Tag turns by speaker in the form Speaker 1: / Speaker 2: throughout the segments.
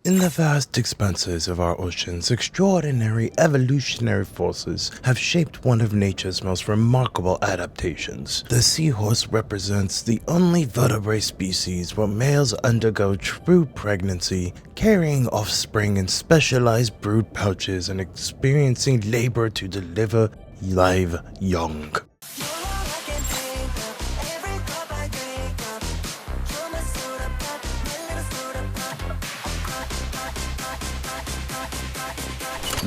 Speaker 1: In the vast expanses of our oceans, extraordinary evolutionary forces have shaped one of nature's most remarkable adaptations. The seahorse represents the only vertebrate species where males undergo true pregnancy, carrying offspring in specialized brood pouches and experiencing labor to deliver live young.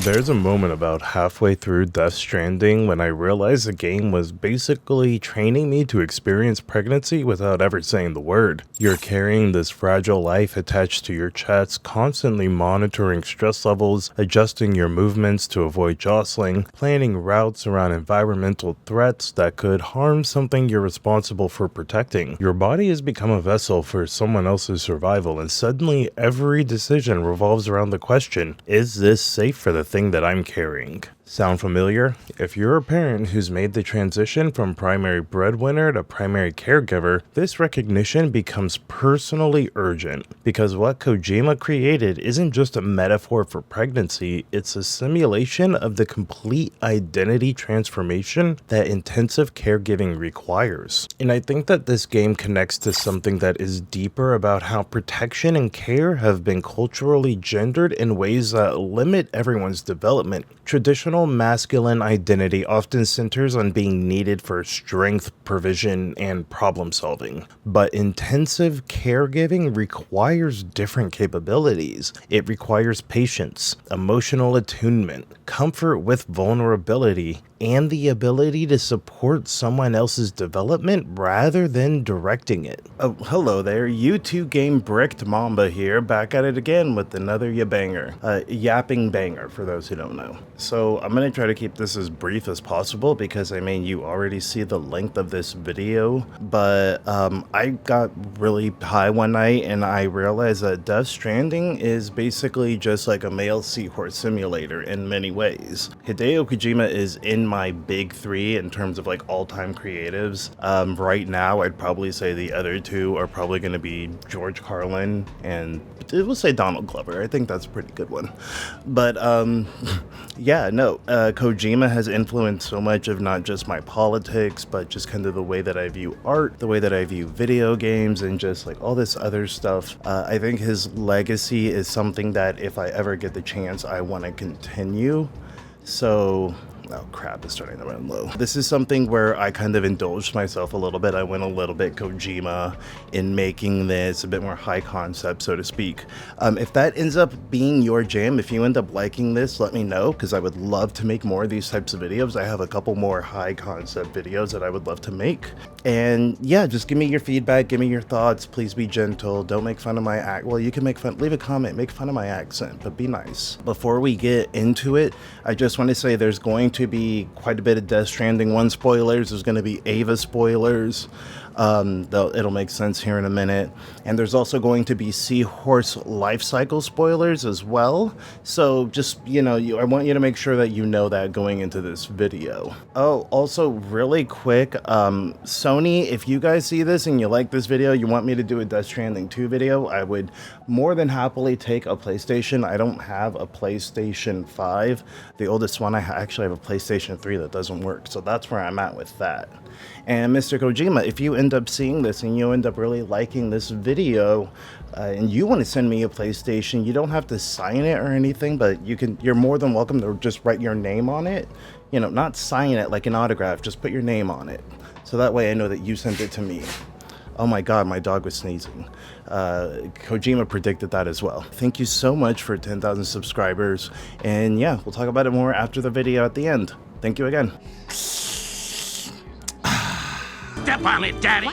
Speaker 1: There's a moment about halfway through Death Stranding when I realized the game was basically training me to experience pregnancy without ever saying the word. You're carrying this fragile life attached to your chest, constantly monitoring stress levels, adjusting your movements to avoid jostling, planning routes around environmental threats that could harm something you're responsible for protecting. Your body has become a vessel for someone else's survival, and suddenly every decision revolves around the question, is this safe for the thing that I'm carrying? Sound familiar? If you're a parent who's made the transition from primary breadwinner to primary caregiver, this recognition becomes personally urgent, because what Kojima created isn't just a metaphor for pregnancy, it's a simulation of the complete identity transformation that intensive caregiving requires. And I think that this game connects to something that is deeper about how protection and care have been culturally gendered in ways that limit everyone's development. Traditional masculine identity often centers on being needed for strength, provision, and problem solving. But intensive caregiving requires different capabilities. It requires patience, emotional attunement, comfort with vulnerability, and the ability to support someone else's development rather than directing it. Oh, hello there, U2 Game Bricked Mamba here, back at it again with another yapping banger for those who don't know. So I'm gonna try to keep this as brief as possible because I mean you already see the length of this video, but I got really high one night and I realized that Death Stranding is basically just like a male seahorse simulator in many ways. Hideo Kojima is in my big three in terms of like all-time creatives. Right now I'd probably say the other two are probably going to be George Carlin and we'll say Donald Glover. I think that's a pretty good one. But Kojima has influenced so much of not just my politics, but just kind of the way that I view art, the way that I view video games, and just like all this other stuff. I think his legacy is something that if I ever get the chance, I want to continue. So, oh crap, it's starting to run low. This is something where I kind of indulged myself a little bit. I went a little bit Kojima in making this a bit more high concept, so to speak. If that ends up being your jam, if you end up liking this, let me know, because I would love to make more of these types of videos. I have a couple more high concept videos that I would love to make. And yeah, just give me your feedback, give me your thoughts. Please be gentle. Don't make fun of my act. Well, you can leave a comment, make fun of my accent, but be nice. Before we get into it, I just want to say there's going to be quite a bit of Death Stranding 1 spoilers. There's going to be Ava spoilers. Though it'll make sense here in a minute. And there's also going to be Seahorse life cycle spoilers as well. So just, I want you to make sure that you know that going into this video. Oh, also really quick, Sony, if you guys see this and you like this video, you want me to do a Death Stranding 2 video, I would more than happily take a PlayStation. I don't have a PlayStation 5. The oldest one, I actually have a PlayStation 3 that doesn't work. So that's where I'm at with that. And Mr. Kojima, if you end up seeing this and you end up really liking this video and you want to send me a PlayStation, you don't have to sign it or anything, but you're more than welcome to just write your name on it. Not sign it like an autograph, just put your name on it. So that way I know that you sent it to me. Oh my God, my dog was sneezing. Kojima predicted that as well. Thank you so much for 10,000 subscribers. And yeah, we'll talk about it more after the video at the end. Thank you again.
Speaker 2: Step on it, Daddy!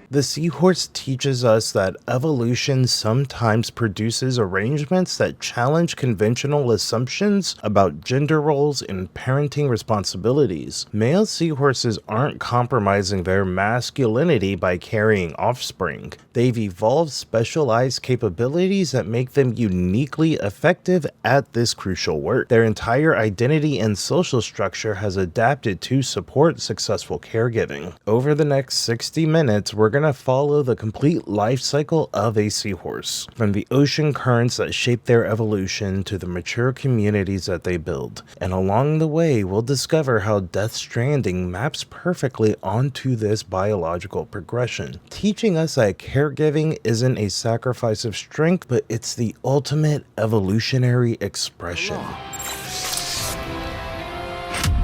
Speaker 1: The Seahorse teaches us that evolution sometimes produces arrangements that challenge conventional assumptions about gender roles and parenting responsibilities. Male seahorses aren't compromising their masculinity by carrying offspring. They've evolved specialized capabilities that make them uniquely effective at this crucial work. Their entire identity and social structure has adapted to support successful caregiving. Over the next 60 minutes, we're gonna follow the complete life cycle of a seahorse, from the ocean currents that shape their evolution to the mature communities that they build. And along the way, we'll discover how Death Stranding maps perfectly onto this biological progression, teaching us that caregiving isn't a sacrifice of strength, but it's the ultimate evolutionary expression.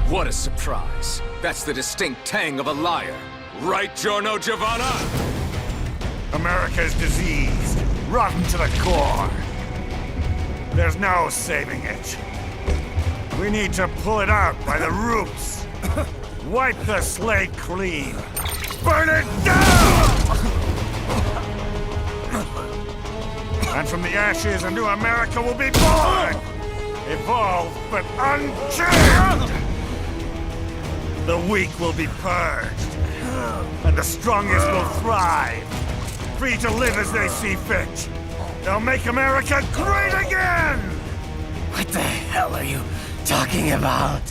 Speaker 3: What a surprise. That's the distinct tang of a liar. Right, Giorno Giovanna?
Speaker 4: America's diseased, rotten to the core. There's no saving it. We need to pull it out by the roots. Wipe the slate clean. Burn it down! And from the ashes, a new America will be born! Evolved, but unchained! The weak will be purged, and the strongest will thrive, free to live as they see fit. They'll make America great again!
Speaker 5: What the hell are you talking about?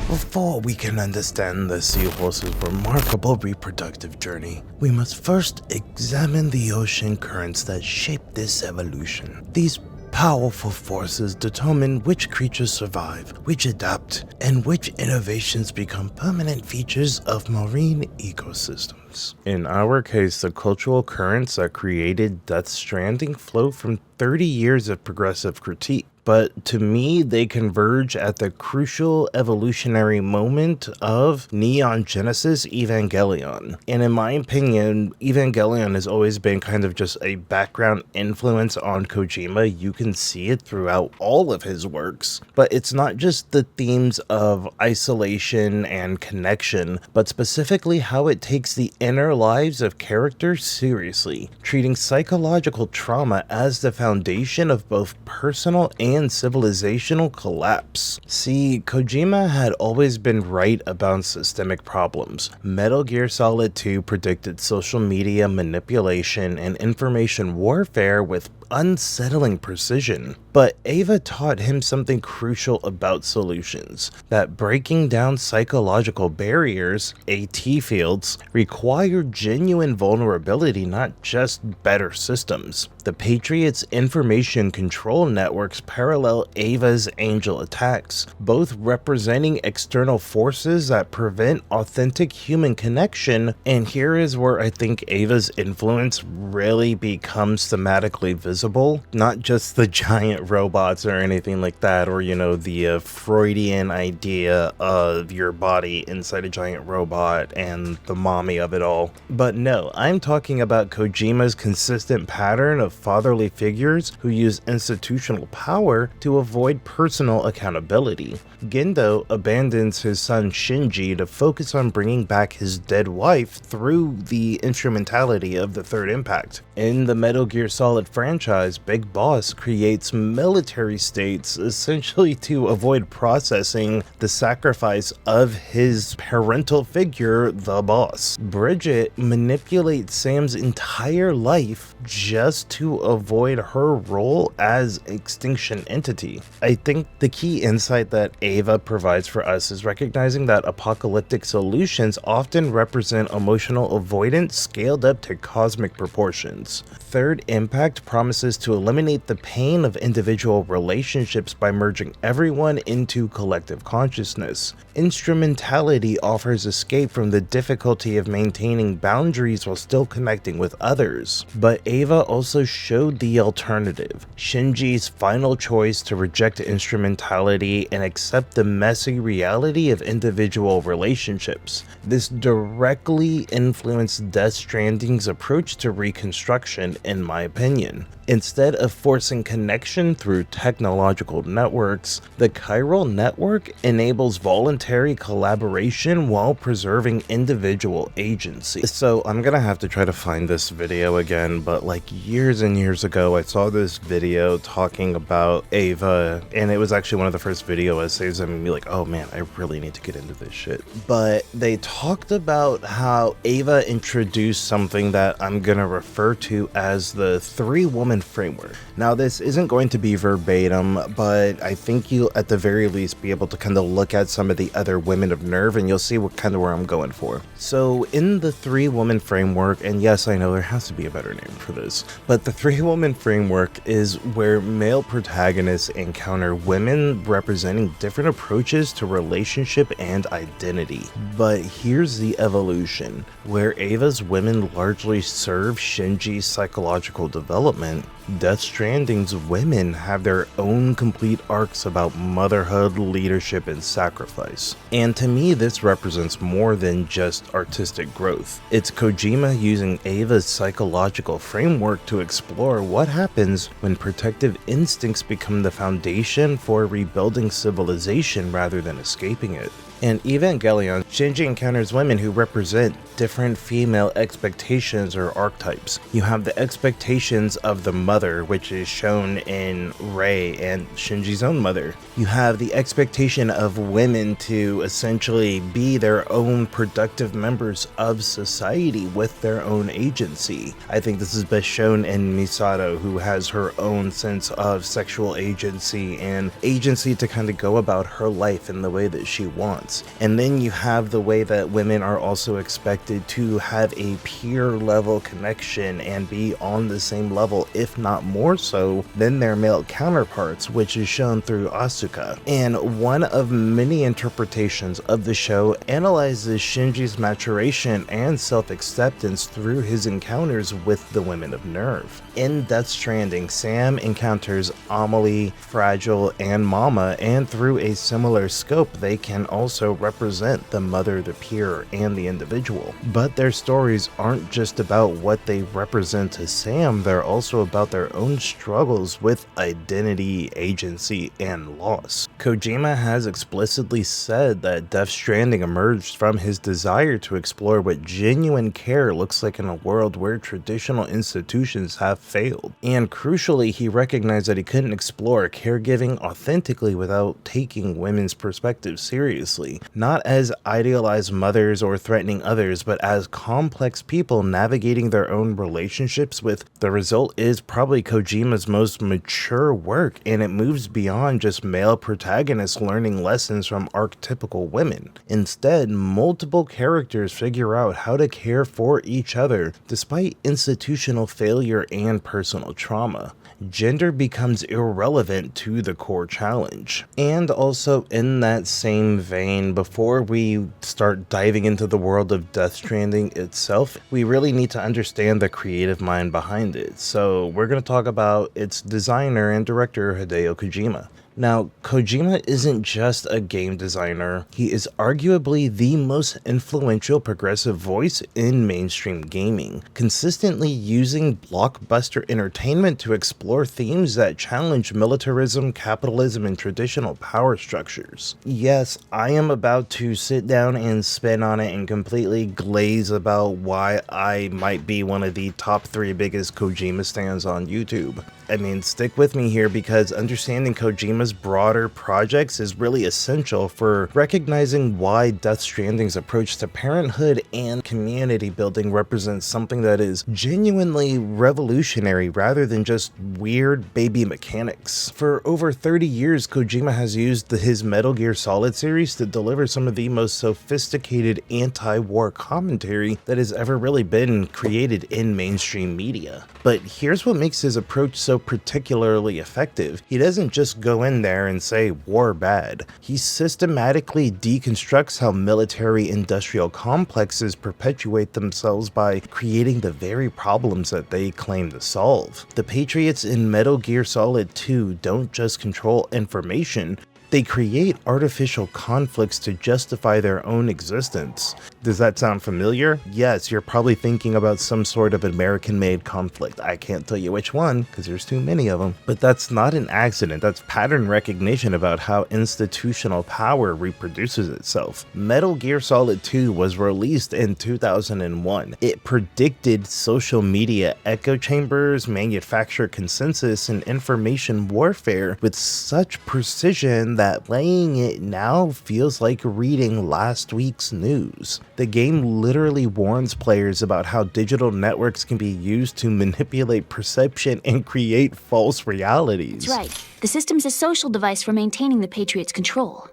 Speaker 1: Before we can understand the seahorse's remarkable reproductive journey, we must first examine the ocean currents that shape this evolution. These powerful forces determine which creatures survive, which adapt, and which innovations become permanent features of marine ecosystems. In our case, the cultural currents that created Death Stranding flow from 30 years of progressive critique. But to me, they converge at the crucial evolutionary moment of Neon Genesis Evangelion. And in my opinion, Evangelion has always been kind of just a background influence on Kojima. You can see it throughout all of his works. But it's not just the themes of isolation and connection, but specifically how it takes the inner lives of characters seriously, treating psychological trauma as the foundation of both personal and civilizational collapse. See, Kojima had always been right about systemic problems. Metal Gear Solid 2 predicted social media manipulation and information warfare with unsettling precision. But Ava taught him something crucial about solutions, that breaking down psychological barriers, AT fields, require genuine vulnerability, not just better systems. The Patriots' information control networks parallel Ava's Angel attacks, both representing external forces that prevent authentic human connection. And here is where I think Ava's influence really becomes thematically visible, not just the giant robots or anything like that, or the Freudian idea of your body inside a giant robot and the mommy of it all. But no, I'm talking about Kojima's consistent pattern of fatherly figures who use institutional power to avoid personal accountability. Gendo abandons his son Shinji to focus on bringing back his dead wife through the instrumentality of the Third Impact. In the Metal Gear Solid franchise, Big Boss creates military states essentially to avoid processing the sacrifice of his parental figure, the boss. Bridget manipulates Sam's entire life just to avoid her role as extinction entity. I think the key insight that Ava provides for us is recognizing that apocalyptic solutions often represent emotional avoidance scaled up to cosmic proportions. Third Impact promises to eliminate the pain of individual relationships by merging everyone into collective consciousness. Instrumentality offers escape from the difficulty of maintaining boundaries while still connecting with others. But Ava also showed the alternative, Shinji's final choice to reject instrumentality and accept the messy reality of individual relationships. This directly influenced Death Stranding's approach to reconstruction, in my opinion. Instead of forcing connection through technological networks, the chiral network enables voluntary collaboration while preserving individual agency. So I'm gonna have to try to find this video again, but like years and years ago, I saw this video talking about Ava, and it was actually one of the first video essays that made me like, oh man, I really need to get into this shit. But they talked about how Ava introduced something that I'm gonna refer to as the three-woman woman framework. Now, this isn't going to be verbatim, but I think you'll at the very least be able to kind of look at some of the other women of nerve and you'll see what kind of where I'm going for. So in the 3-woman framework, and yes, I know there has to be a better name for this, but the 3-woman framework is where male protagonists encounter women representing different approaches to relationship and identity. But here's the evolution. Where Ava's women largely serve Shinji's psychological development, Death Stranding's women have their own complete arcs about motherhood, leadership, and sacrifice. And to me, this represents more than just artistic growth. It's Kojima using Ava's psychological framework to explore what happens when protective instincts become the foundation for rebuilding civilization rather than escaping it. In Evangelion, Shinji encounters women who represent different female expectations or archetypes. You have the expectations of the mother, which is shown in Rei and Shinji's own mother. You have the expectation of women to essentially be their own productive members of society with their own agency. I think this is best shown in Misato, who has her own sense of sexual agency and agency to kind of go about her life in the way that she wants. And then you have the way that women are also expected to have a peer level connection and be on the same level, if not more so, than their male counterparts, which is shown through Asuka. And one of many interpretations of the show analyzes Shinji's maturation and self-acceptance through his encounters with the women of nerve. In Death Stranding, Sam encounters Amelie, Fragile, and Mama, and through a similar scope, they can also represent the mother, the peer, and the individual. But their stories aren't just about what they represent to Sam, they're also about their own struggles with identity, agency, and loss. Kojima has explicitly said that Death Stranding emerged from his desire to explore what genuine care looks like in a world where traditional institutions have failed. And crucially, he recognized that he couldn't explore caregiving authentically without taking women's perspectives seriously. Not as idealized mothers or threatening others, but as complex people navigating their own relationships with. The result is probably Kojima's most mature work, and it moves beyond just male protagonists learning lessons from archetypical women. Instead, multiple characters figure out how to care for each other despite institutional failure and personal trauma. Gender becomes irrelevant to the core challenge. And also in that same vein, before we start diving into the world of Death Stranding itself, we really need to understand the creative mind behind it. So we're going to talk about its designer and director, Hideo Kojima. Now, Kojima isn't just a game designer, he is arguably the most influential progressive voice in mainstream gaming, consistently using blockbuster entertainment to explore themes that challenge militarism, capitalism, and traditional power structures. Yes, I am about to sit down and spin on it and completely glaze about why I might be one of the top 3 biggest Kojima stans on YouTube. I mean, stick with me here because understanding Kojima's broader projects is really essential for recognizing why Death Stranding's approach to parenthood and community building represents something that is genuinely revolutionary rather than just weird baby mechanics. For over 30 years, Kojima has used his Metal Gear Solid series to deliver some of the most sophisticated anti-war commentary that has ever really been created in mainstream media. But here's what makes his approach so particularly effective. He doesn't just go in there and say war bad. He systematically deconstructs how military-industrial complexes perpetuate themselves by creating the very problems that they claim to solve. The Patriots in Metal Gear Solid 2 don't just control information, they create artificial conflicts to justify their own existence. Does that sound familiar? Yes, you're probably thinking about some sort of American-made conflict. I can't tell you which one, because there's too many of them. But that's not an accident, that's pattern recognition about how institutional power reproduces itself. Metal Gear Solid 2 was released in 2001. It predicted social media echo chambers, manufactured consensus, and information warfare with such precision that playing it now feels like reading last week's news. The game literally warns players about how digital networks can be used to manipulate perception and create false realities.
Speaker 6: That's right. The system's a social device for maintaining the Patriots' control.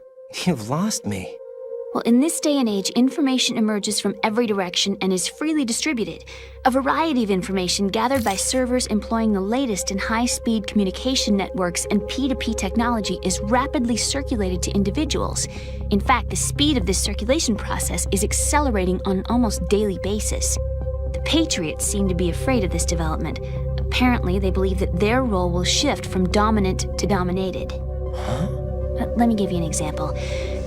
Speaker 5: You've lost me.
Speaker 6: Well, in this day and age, information emerges from every direction and is freely distributed. A variety of information gathered by servers employing the latest in high-speed communication networks and P2P technology is rapidly circulated to individuals. In fact, the speed of this circulation process is accelerating on an almost daily basis. The Patriots seem to be afraid of this development. Apparently, they believe that their role will shift from dominant to dominated. Let me give you an example.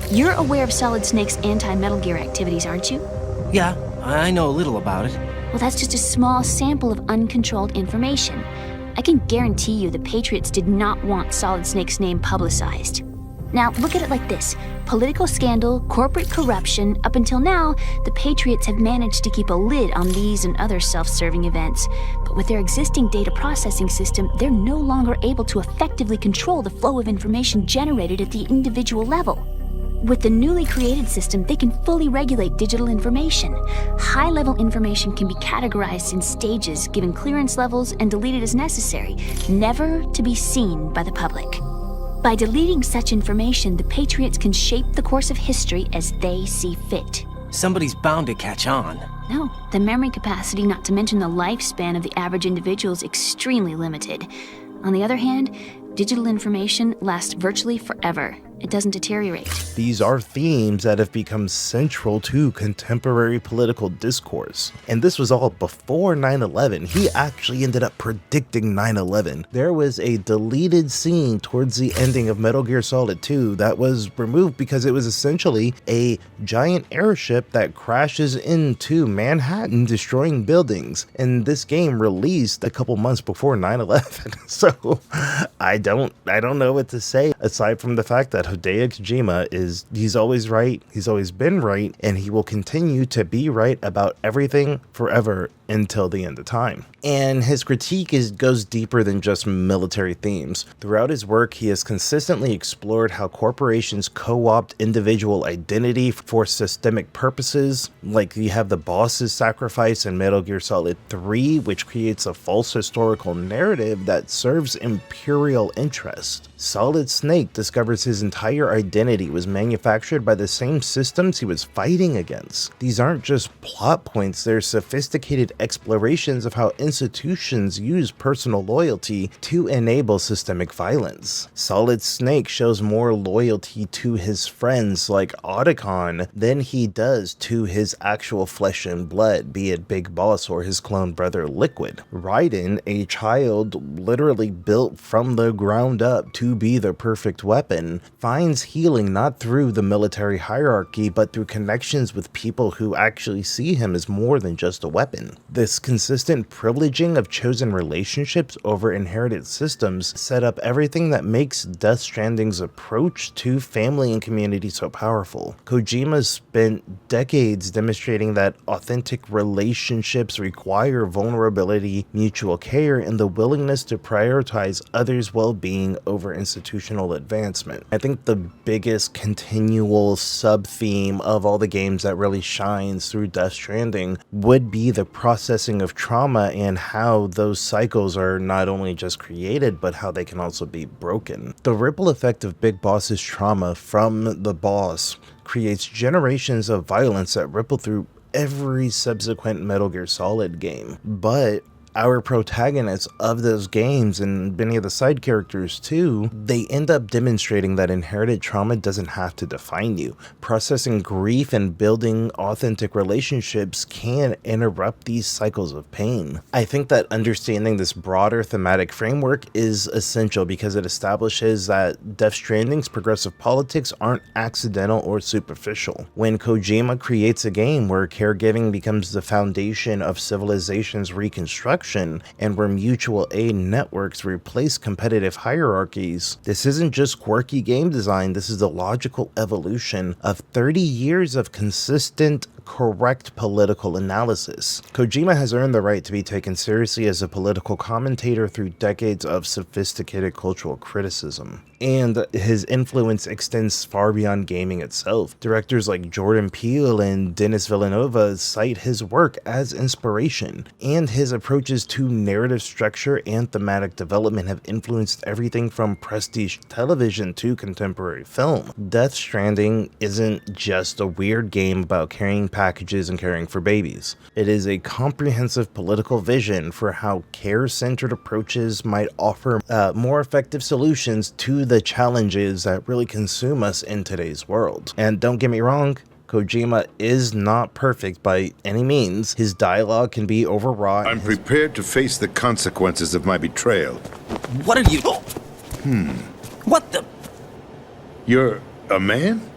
Speaker 6: You're aware of Solid Snake's anti-Metal Gear activities, aren't you?
Speaker 5: Yeah, I know a little about it.
Speaker 6: Well, that's just a small sample of uncontrolled information. I can guarantee you the Patriots did not want Solid Snake's name publicized. Now, look at it like this. Political scandal, corporate corruption, up until now, the Patriots have managed to keep a lid on these and other self-serving events. But with their existing data processing system, they're no longer able to effectively control the flow of information generated at the individual level. With the newly created system, they can fully regulate digital information. High-level information can be categorized in stages, given clearance levels, and deleted as necessary, never to be seen by the public. By deleting such information, the Patriots can shape the course of history as they see fit.
Speaker 5: Somebody's bound to catch on.
Speaker 6: No, the memory capacity, not to mention the lifespan of the average individual, is extremely limited. On the other hand, digital information lasts virtually forever. It doesn't deteriorate.
Speaker 1: These are themes that have become central to contemporary political discourse. And this was all before 9/11. He actually ended up predicting 9/11. There was a deleted scene towards the ending of Metal Gear Solid 2 that was removed because it was essentially a giant airship that crashes into Manhattan, destroying buildings. And this game released a couple months before 9/11. So I don't know what to say aside from the fact that Hideo Kojima he's always right, he's always been right, and he will continue to be right about everything forever until the end of time. And his critique goes deeper than just military themes. Throughout his work, he has consistently explored how corporations co-opt individual identity for systemic purposes, like you have the boss's sacrifice in Metal Gear Solid 3, which creates a false historical narrative that serves imperial interest. Solid Snake discovers his entire identity was manufactured by the same systems he was fighting against. These aren't just plot points, they're sophisticated explorations of how institutions use personal loyalty to enable systemic violence. Solid Snake shows more loyalty to his friends like Otacon than he does to his actual flesh and blood, be it Big Boss or his clone brother Liquid. Raiden, a child literally built from the ground up to be the perfect weapon, finds healing not through the military hierarchy but through connections with people who actually see him as more than just a weapon. This consistent privileging of chosen relationships over inherited systems set up everything that makes Death Stranding's approach to family and community so powerful. Kojima spent decades demonstrating that authentic relationships require vulnerability, mutual care, and the willingness to prioritize others' well-being over institutional advancement. I think the biggest continual sub-theme of all the games that really shines through Death Stranding would be the processing of trauma and how those cycles are not only just created, but how they can also be broken. The ripple effect of Big Boss's trauma from the boss creates generations of violence that ripple through every subsequent Metal Gear Solid game. But our protagonists of those games, and many of the side characters too, they end up demonstrating that inherited trauma doesn't have to define you. Processing grief and building authentic relationships can interrupt these cycles of pain. I think that understanding this broader thematic framework is essential because it establishes that Death Stranding's progressive politics aren't accidental or superficial. When Kojima creates a game where caregiving becomes the foundation of civilization's reconstruction, and where mutual aid networks replace competitive hierarchies, this isn't just quirky game design, this is the logical evolution of 30 years of consistent correct political analysis. Kojima has earned the right to be taken seriously as a political commentator through decades of sophisticated cultural criticism. And his influence extends far beyond gaming itself. Directors like Jordan Peele and Denis Villeneuve cite his work as inspiration, and his approaches to narrative structure and thematic development have influenced everything from prestige television to contemporary film. Death Stranding isn't just a weird game about carrying packages and caring for babies. It is a comprehensive political vision for how care-centered approaches might offer more effective solutions to the challenges that really consume us in today's world. And don't get me wrong, Kojima is not perfect by any means. His dialogue can be overwrought.
Speaker 7: I'm prepared to face the consequences of my betrayal.
Speaker 5: What are you... What the...
Speaker 7: You're a man?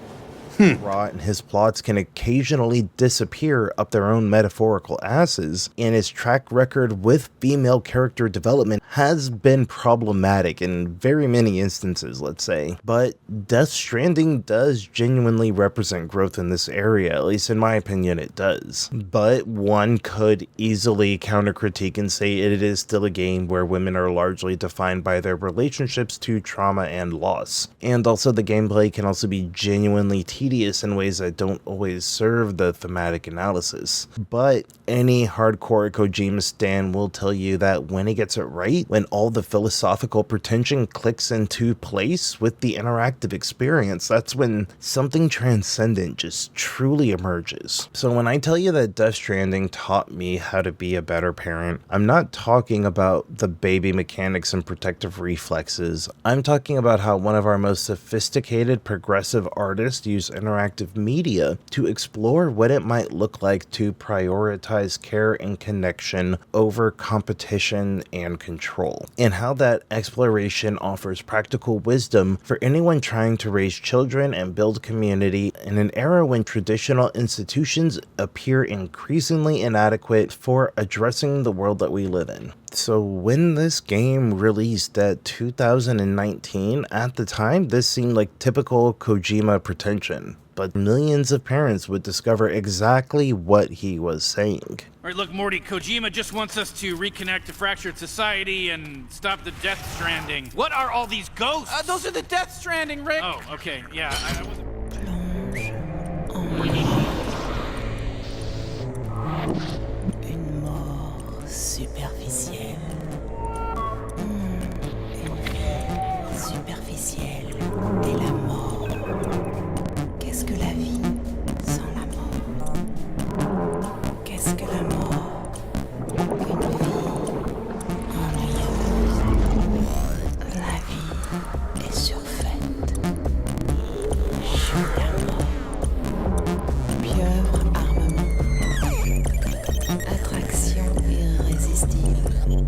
Speaker 1: And his plots can occasionally disappear up their own metaphorical asses, and his track record with female character development has been problematic in very many instances, let's say. But Death Stranding does genuinely represent growth in this area, at least in my opinion it does. But one could easily counter-critique and say it is still a game where women are largely defined by their relationships to trauma and loss. And also the gameplay can also be genuinely tedious in ways that don't always serve the thematic analysis. But any hardcore Kojima stan will tell you that when he gets it right, when all the philosophical pretension clicks into place with the interactive experience, that's when something transcendent just truly emerges. So when I tell you that Death Stranding taught me how to be a better parent, I'm not talking about the baby mechanics and protective reflexes. I'm talking about how one of our most sophisticated progressive artists used interactive media to explore what it might look like to prioritize care and connection over competition and control, and how that exploration offers practical wisdom for anyone trying to raise children and build community in an era when traditional institutions appear increasingly inadequate for addressing the world that we live in. So when this game released at 2019, at the time, this seemed like typical Kojima pretension. But millions of parents would discover exactly what he was saying.
Speaker 2: Alright, look, Morty, Kojima just wants us to reconnect to fractured society and stop the Death Stranding. What are all these ghosts?
Speaker 3: Those are the Death Stranding, Rick!
Speaker 2: Oh, okay, yeah, I wasn't...
Speaker 5: Une mort superficielle. Une superficielle et la mort. Qu'est-ce que la vie sans la mort? Qu'est-ce que la mort? Une vie ennuyeuse. La vie est surfaite. Je suis la mort. Pieuvre armement. Attraction irrésistible.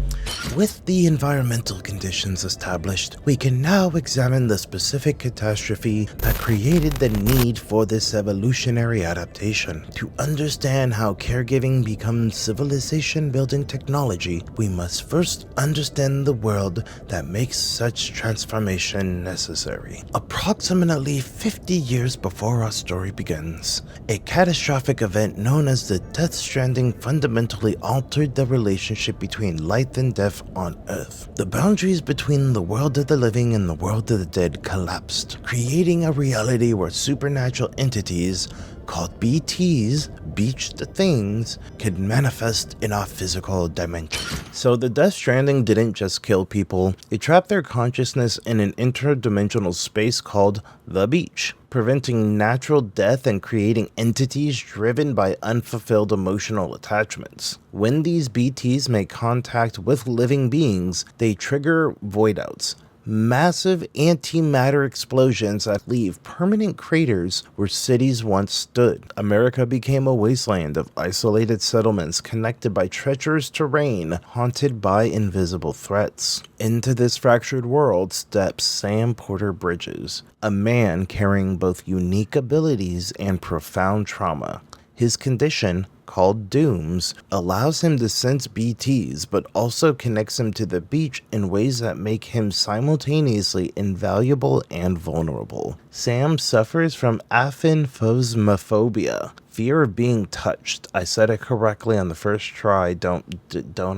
Speaker 1: With the environmental conditions established, we can now examine the specific catastrophe that created the need for this evolutionary adaptation. To understand how caregiving becomes civilization-building technology, we must first understand the world that makes such transformation necessary. Approximately 50 years before our story begins, a catastrophic event known as the Death Stranding fundamentally altered the relationship between life and death on Earth. The boundaries between the world of the living and the world of the dead collapsed, creating a reality where supernatural entities called BTs, Beached Things, could manifest in our physical dimension. So the Death Stranding didn't just kill people, it trapped their consciousness in an interdimensional space called the Beach, preventing natural death and creating entities driven by unfulfilled emotional attachments. When these BTs make contact with living beings, they trigger voidouts, massive antimatter explosions that leave permanent craters where cities once stood. America became a wasteland of isolated settlements connected by treacherous terrain, haunted by invisible threats. Into this fractured world steps Sam Porter Bridges, a man carrying both unique abilities and profound trauma. His condition, called Dooms, allows him to sense BTs, but also connects him to the beach in ways that make him simultaneously invaluable and vulnerable. Sam suffers from aphantasmophobia, fear of being touched. I said it correctly on the first try, don't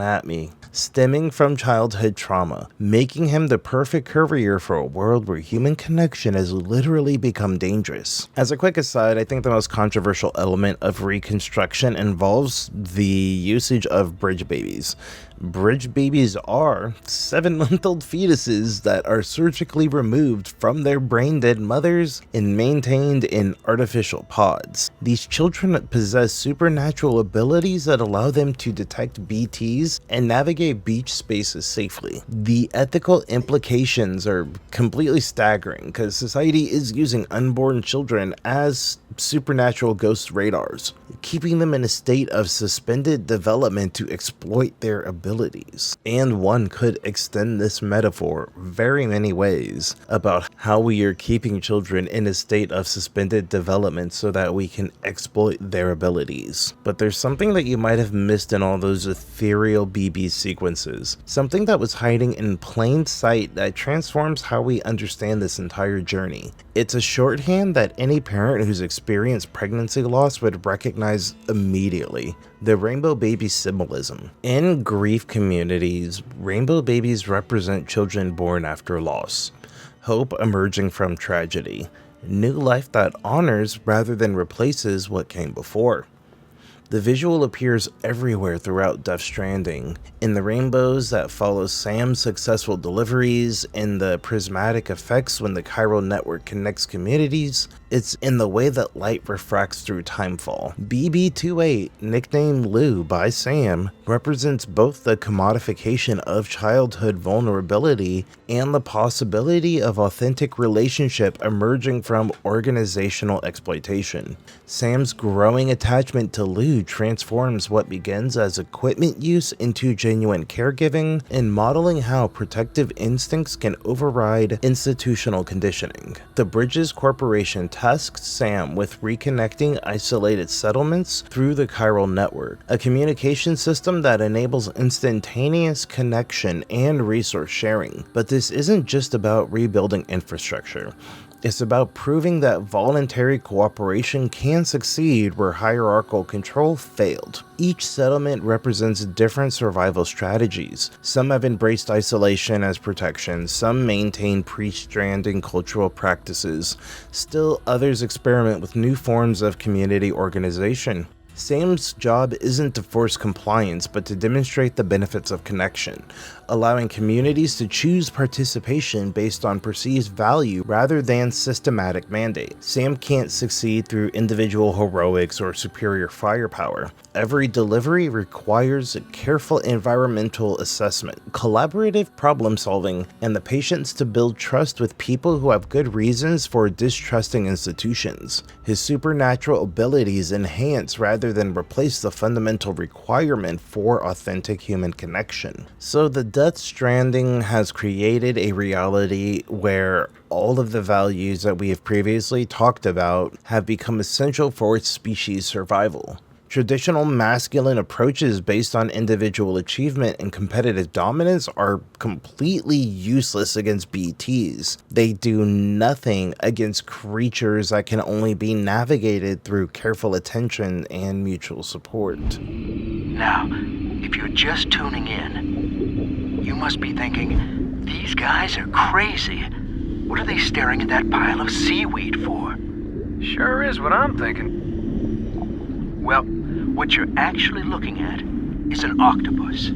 Speaker 1: at me. Stemming from childhood trauma, making him the perfect courier for a world where human connection has literally become dangerous. As a quick aside, I think the most controversial element of reconstruction involves the usage of bridge babies. Bridge babies are 7-month-old fetuses that are surgically removed from their brain-dead mothers and maintained in artificial pods. These children possess supernatural abilities that allow them to detect BTs and navigate beach spaces safely. The ethical implications are completely staggering because society is using unborn children as supernatural ghost radars, keeping them in a state of suspended development to exploit their abilities. And one could extend this metaphor very many ways about how we are keeping children in a state of suspended development so that we can exploit their abilities. But there's something that you might have missed in all those ethereal BB sequences, something that was hiding in plain sight that transforms how we understand this entire journey. It's a shorthand that any parent who's experienced pregnancy loss would recognize immediately: the rainbow baby symbolism. In grief communities, rainbow babies represent children born after loss, hope emerging from tragedy, new life that honors rather than replaces what came before. The visual appears everywhere throughout Death Stranding, in the rainbows that follow Sam's successful deliveries, in the prismatic effects when the chiral network connects communities. It's in the way that light refracts through timefall. BB-28, nicknamed Lou by Sam, represents both the commodification of childhood vulnerability and the possibility of authentic relationship emerging from organizational exploitation. Sam's growing attachment to Lou transforms what begins as equipment use into genuine caregiving and modeling how protective instincts can override institutional conditioning. The Bridges Corporation tasks Sam with reconnecting isolated settlements through the chiral network, a communication system that enables instantaneous connection and resource sharing. But this isn't just about rebuilding infrastructure. It's about proving that voluntary cooperation can succeed where hierarchical control failed. Each settlement represents different survival strategies. Some have embraced isolation as protection, some maintain pre-stranding cultural practices. Still, others experiment with new forms of community organization. Sam's job isn't to force compliance, but to demonstrate the benefits of connection, allowing communities to choose participation based on perceived value rather than systematic mandate. Sam can't succeed through individual heroics or superior firepower. Every delivery requires a careful environmental assessment, collaborative problem solving, and the patience to build trust with people who have good reasons for distrusting institutions. His supernatural abilities enhance rather than replace the fundamental requirement for authentic human connection. So the Death Stranding has created a reality where all of the values that we have previously talked about have become essential for its species' survival. Traditional masculine approaches based on individual achievement and competitive dominance are completely useless against BTs. They do nothing against creatures that can only be navigated through careful attention and mutual support.
Speaker 5: Now, if you're just tuning in, you must be thinking, these guys are crazy. What are they staring at that pile of seaweed for?
Speaker 8: Sure is what I'm thinking.
Speaker 5: Well, what you're actually looking at is an octopus.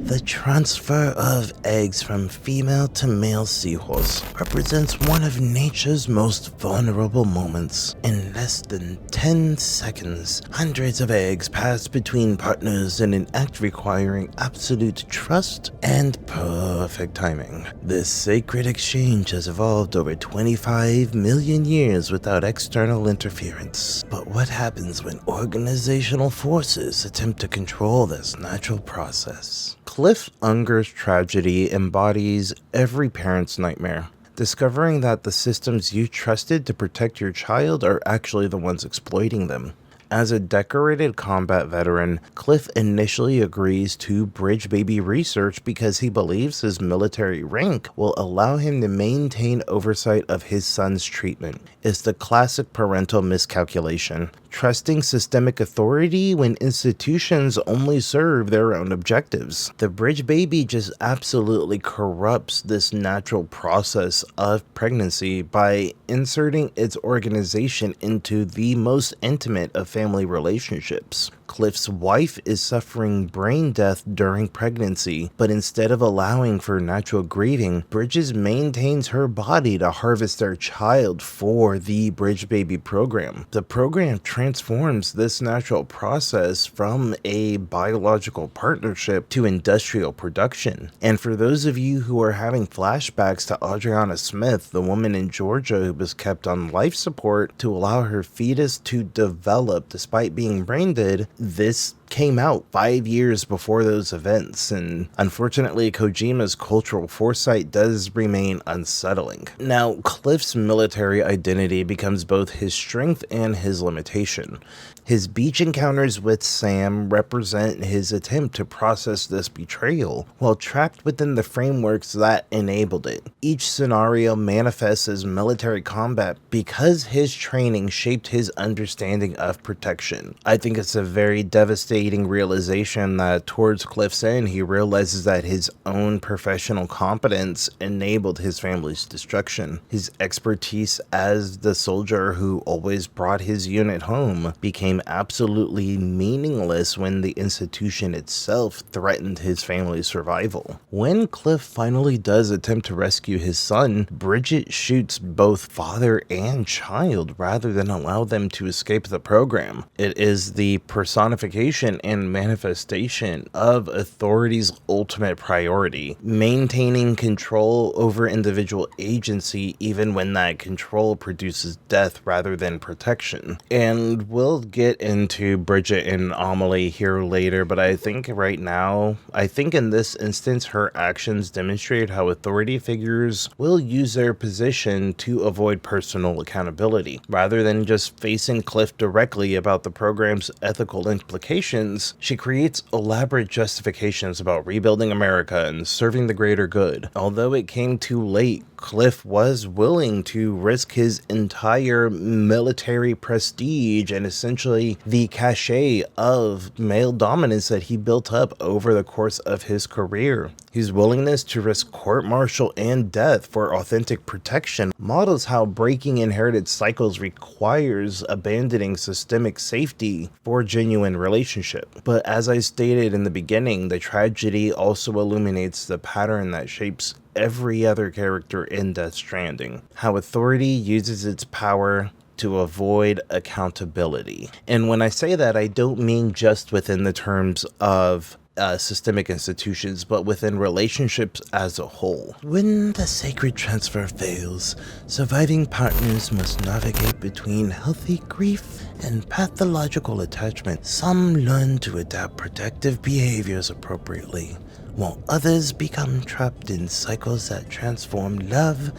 Speaker 1: The transfer of eggs from female to male seahorse represents one of nature's most vulnerable moments. In less than 10 seconds, hundreds of eggs pass between partners in an act requiring absolute trust and perfect timing. This sacred exchange has evolved over 25 million years without external interference. But what happens when organizational forces attempt to control this natural process? Cliff Unger's tragedy embodies every parent's nightmare. Discovering that the systems you trusted to protect your child are actually the ones exploiting them. As a decorated combat veteran, Cliff initially agrees to bridge baby research because he believes his military rank will allow him to maintain oversight of his son's treatment. It's the classic parental miscalculation, trusting systemic authority when institutions only serve their own objectives. The bridge baby just absolutely corrupts this natural process of pregnancy by inserting its organization into the most intimate of family relationships. Cliff's wife is suffering brain death during pregnancy, but instead of allowing for natural grieving, Bridges maintains her body to harvest their child for the Bridge Baby program. The program transforms this natural process from a biological partnership to industrial production. And for those of you who are having flashbacks to Adriana Smith, the woman in Georgia who was kept on life support to allow her fetus to develop despite being brain dead, this came out 5 years before those events, and unfortunately Kojima's cultural foresight does remain unsettling. Now, Cliff's military identity becomes both his strength and his limitation. His beach encounters with Sam represent his attempt to process this betrayal, while trapped within the frameworks that enabled it. Each scenario manifests as military combat because his training shaped his understanding of protection. I think it's a very devastating realization that towards Cliff's end, he realizes that his own professional competence enabled his family's destruction. His expertise as the soldier who always brought his unit home became absolutely meaningless when the institution itself threatened his family's survival. When Cliff finally does attempt to rescue his son, Bridget shoots both father and child rather than allow them to escape the program. It is the personification and manifestation of authority's ultimate priority, maintaining control over individual agency even when that control produces death rather than protection. And we'll get into Bridget and Amelie here later, but I think right now, in this instance, her actions demonstrate how authority figures will use their position to avoid personal accountability. Rather than just facing Cliff directly about the program's ethical implications, she creates elaborate justifications about rebuilding America and serving the greater good. Although it came too late, Cliff was willing to risk his entire military prestige and essentially the cachet of male dominance that he built up over the course of his career. His willingness to risk court-martial and death for authentic protection models how breaking inherited cycles requires abandoning systemic safety for genuine relationship. But as I stated in the beginning, the tragedy also illuminates the pattern that shapes every other character in Death Stranding, how authority uses its power to avoid accountability. And when I say that, I don't mean just within the terms of systemic institutions, but within relationships as a whole. When the sacred transfer fails, surviving partners must navigate between healthy grief and pathological attachment. Some learn to adapt protective behaviors appropriately, while others become trapped in cycles that transform love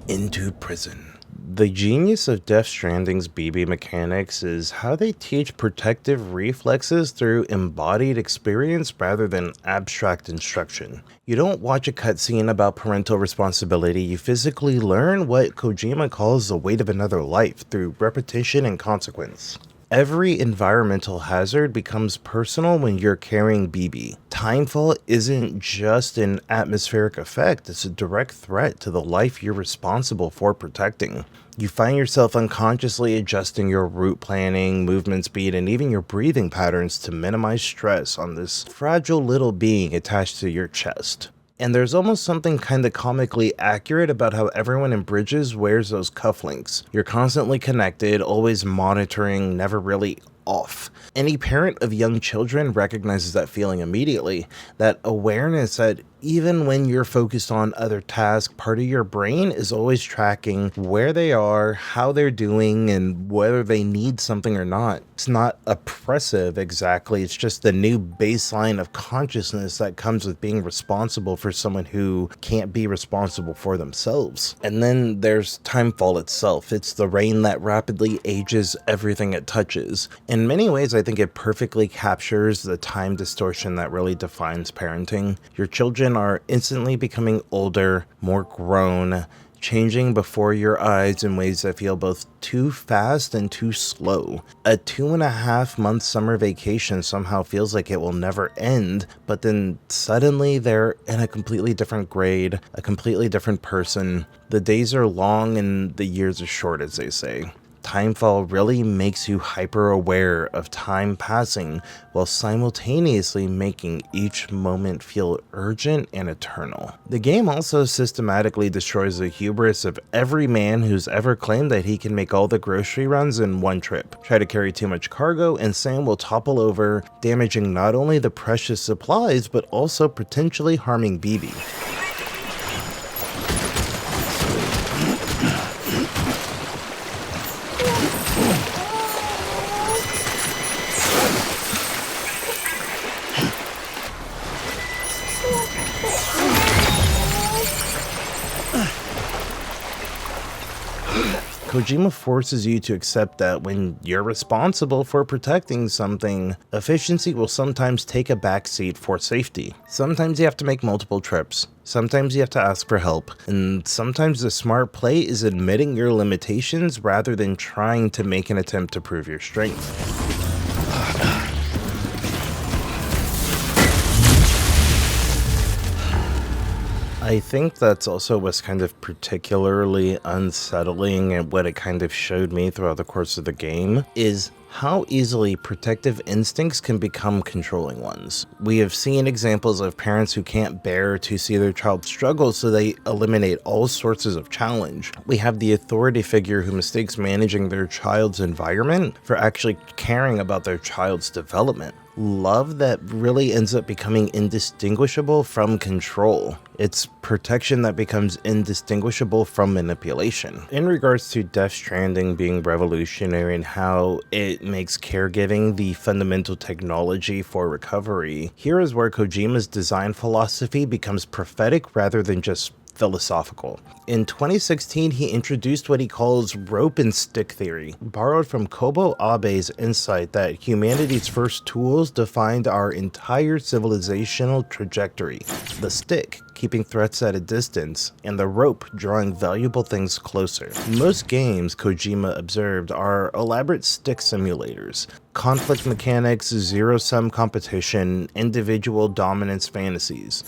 Speaker 1: into prison. The genius of Death Stranding's BB mechanics is how they teach protective reflexes through embodied experience rather than abstract instruction. You don't watch a cutscene about parental responsibility, you physically learn what Kojima calls the weight of another life through repetition and consequence. Every environmental hazard becomes personal when you're carrying BB. Timefall isn't just an atmospheric effect, it's a direct threat to the life you're responsible for protecting. You find yourself unconsciously adjusting your route planning, movement speed, and even your breathing patterns to minimize stress on this fragile little being attached to your chest. And there's almost something kinda comically accurate about how everyone in Bridges wears those cufflinks. You're constantly connected, always monitoring, never really off. Any parent of young children recognizes that feeling immediately, that awareness that even when you're focused on other tasks, part of your brain is always tracking where they are, how they're doing, and whether they need something or not. It's not oppressive exactly, it's just the new baseline of consciousness that comes with being responsible for someone who can't be responsible for themselves. And then there's Timefall itself. It's the rain that rapidly ages everything it touches. In many ways, I think it perfectly captures the time distortion that really defines parenting. Your children are instantly becoming older, more grown, changing before your eyes in ways that feel both too fast and too slow. A 2.5-month summer vacation somehow feels like it will never end, but then suddenly they're in a completely different grade, a completely different person. The days are long and the years are short, as they say. Timefall really makes you hyper aware of time passing while simultaneously making each moment feel urgent and eternal. The game also systematically destroys the hubris of every man who's ever claimed that he can make all the grocery runs in one trip. Try to carry too much cargo and Sam will topple over, damaging not only the precious supplies but also potentially harming BB. Kojima forces you to accept that when you're responsible for protecting something, efficiency will sometimes take a backseat for safety. Sometimes you have to make multiple trips. Sometimes you have to ask for help. And sometimes the smart play is admitting your limitations rather than trying to make an attempt to prove your strength. I think that's also what's kind of particularly unsettling and what it kind of showed me throughout the course of the game is how easily protective instincts can become controlling ones. We have seen examples of parents who can't bear to see their child struggle, so they eliminate all sources of challenge. We have the authority figure who mistakes managing their child's environment for actually caring about their child's development. Love that really ends up becoming indistinguishable from control. It's protection that becomes indistinguishable from manipulation. In regards to Death Stranding being revolutionary and how it makes caregiving the fundamental technology for recovery, here is where Kojima's design philosophy becomes prophetic rather than just philosophical. In 2016, he introduced what he calls rope and stick theory, borrowed from Kobo Abe's insight that humanity's first tools defined our entire civilizational trajectory. The stick, keeping threats at a distance, and the rope, drawing valuable things closer. Most games, Kojima observed, are elaborate stick simulators. Conflict mechanics, zero-sum competition, individual dominance fantasies.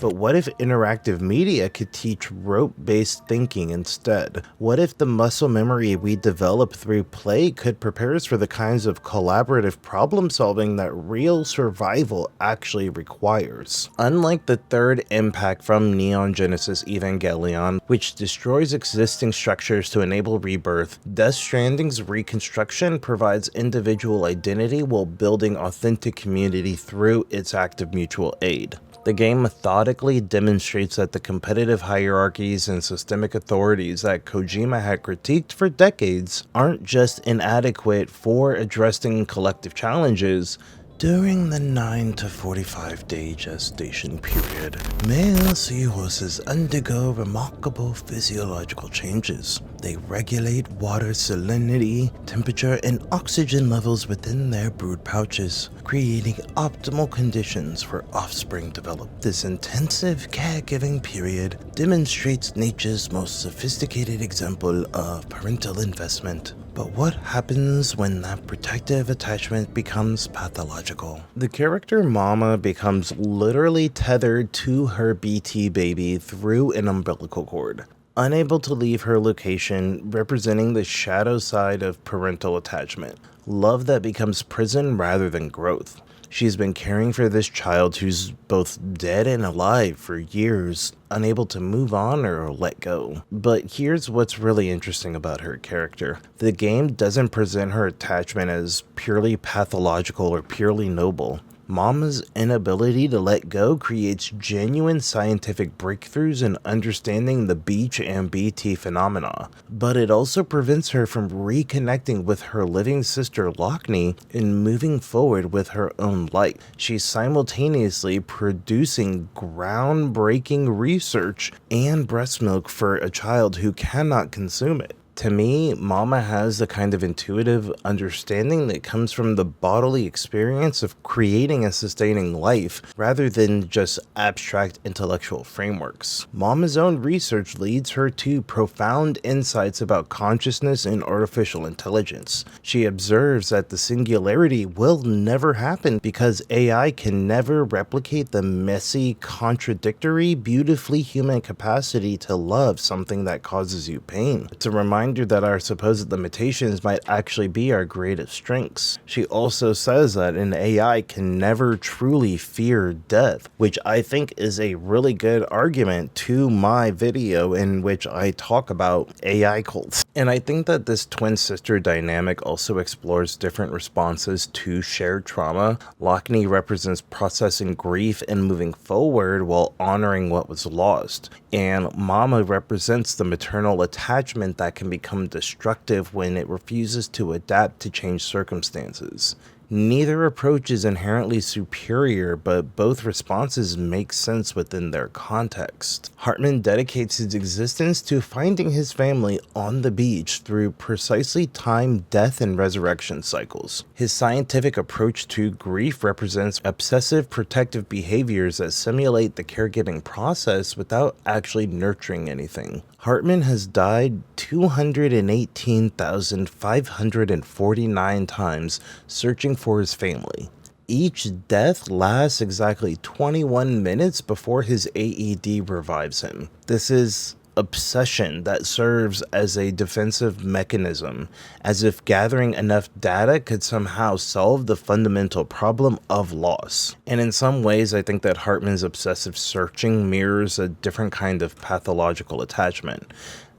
Speaker 1: But what if interactive media could teach rope-based thinking instead? What if the muscle memory we develop through play could prepare us for the kinds of collaborative problem-solving that real survival actually requires? Unlike the third impact from Neon Genesis Evangelion, which destroys existing structures to enable rebirth, Death Stranding's reconstruction provides individual identity while building authentic community through its act of mutual aid. The game methodically demonstrates that the competitive hierarchies and systemic authorities that Kojima had critiqued for decades aren't just inadequate for addressing collective challenges. During the 9 to 45 day gestation period, male seahorses undergo remarkable physiological changes. They regulate water salinity, temperature, and oxygen levels within their brood pouches, creating optimal conditions for offspring development. This intensive caregiving period demonstrates nature's most sophisticated example of parental investment. But what happens when that protective attachment becomes pathological? The character Mama becomes literally tethered to her BT baby through an umbilical cord, unable to leave her location, representing the shadow side of parental attachment. Love that becomes prison rather than growth. She's been caring for this child who's both dead and alive for years, unable to move on or let go. But here's what's really interesting about her character. The game doesn't present her attachment as purely pathological or purely noble. Mama's inability to let go creates genuine scientific breakthroughs in understanding the beach and BT phenomena, but it also prevents her from reconnecting with her living sister Lockney and moving forward with her own life. She's simultaneously producing groundbreaking research and breast milk for a child who cannot consume it. To me, Mama has the kind of intuitive understanding that comes from the bodily experience of creating and sustaining life, rather than just abstract intellectual frameworks. Mama's own research leads her to profound insights about consciousness and artificial intelligence. She observes that the singularity will never happen because AI can never replicate the messy, contradictory, beautifully human capacity to love something that causes you pain. It's a reminder that our supposed limitations might actually be our greatest strengths. She also says that an AI can never truly fear death, which I think is a really good argument to my video in which I talk about AI cults. And I think that this twin sister dynamic also explores different responses to shared trauma. Lockney represents processing grief and moving forward while honoring what was lost. And Mama represents the maternal attachment that can become destructive when it refuses to adapt to changed circumstances. Neither approach is inherently superior, but both responses make sense within their context. Hartman dedicates his existence to finding his family on the beach through precisely timed death and resurrection cycles. His scientific approach to grief represents obsessive protective behaviors that simulate the caregiving process without actually nurturing anything. Hartman has died 218,549 times searching for his family. Each death lasts exactly 21 minutes before his AED revives him. This is obsession that serves as a defensive mechanism, as if gathering enough data could somehow solve the fundamental problem of loss. And in some ways, I think that Hartman's obsessive searching mirrors a different kind of pathological attachment.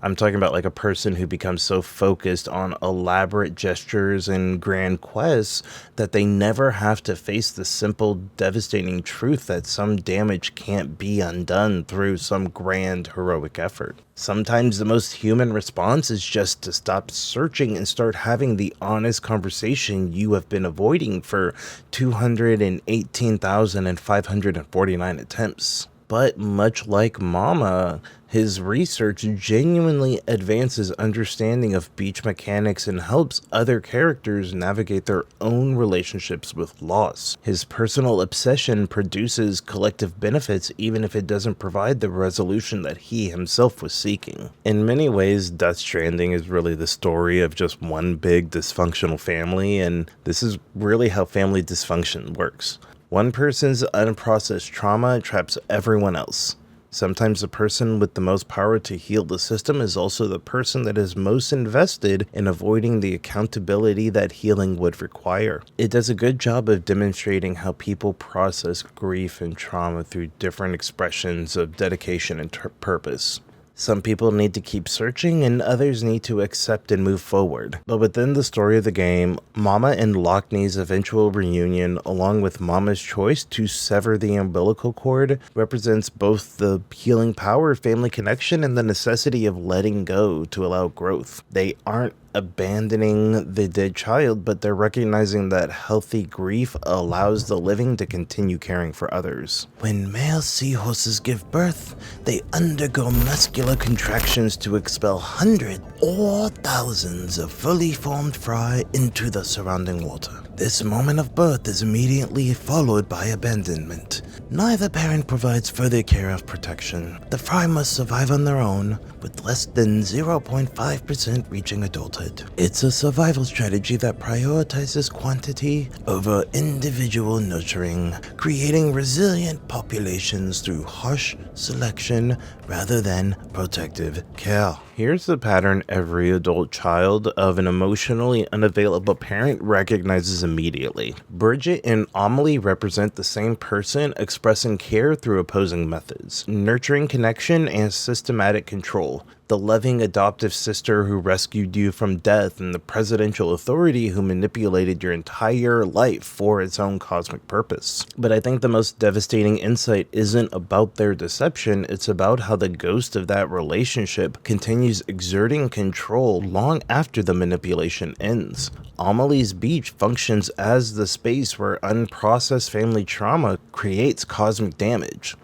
Speaker 1: I'm talking about like a person who becomes so focused on elaborate gestures and grand quests that they never have to face the simple, devastating truth that some damage can't be undone through some grand, heroic effort. Sometimes the most human response is just to stop searching and start having the honest conversation you have been avoiding for 218,549 attempts. But much like Mama, his research genuinely advances understanding of beach mechanics and helps other characters navigate their own relationships with loss. His personal obsession produces collective benefits even if it doesn't provide the resolution that he himself was seeking. In many ways, Death Stranding is really the story of just one big dysfunctional family, and this is really how family dysfunction works. One person's unprocessed trauma traps everyone else. Sometimes the person with the most power to heal the system is also the person that is most invested in avoiding the accountability that healing would require. It does a good job of demonstrating how people process grief and trauma through different expressions of dedication and purpose. Some people need to keep searching and others need to accept and move forward. But within the story of the game, Mama and Lockney's eventual reunion, along with Mama's choice to sever the umbilical cord, represents both the healing power of family connection and the necessity of letting go to allow growth. They aren't abandoning the dead child, but they're recognizing that healthy grief allows the living to continue caring for others. When male seahorses give birth, they undergo muscular contractions to expel hundreds or thousands of fully formed fry into the surrounding water. This moment of birth is immediately followed by abandonment. Neither parent provides further care or protection. The fry must survive on their own, with less than 0.5% reaching adulthood. It's a survival strategy that prioritizes quantity over individual nurturing, creating resilient populations through harsh selection rather than protective care. Here's the pattern every adult child of an emotionally unavailable parent recognizes immediately. Bridget and Amelie represent the same person expressing care through opposing methods, nurturing connection and systematic control. The the loving adoptive sister who rescued you from death, and the presidential authority who manipulated your entire life for its own cosmic purpose. But I think the most devastating insight isn't about their deception, it's about how the ghost of that relationship continues exerting control long after the manipulation ends. Amelie's Beach functions as the space where unprocessed family trauma creates cosmic damage.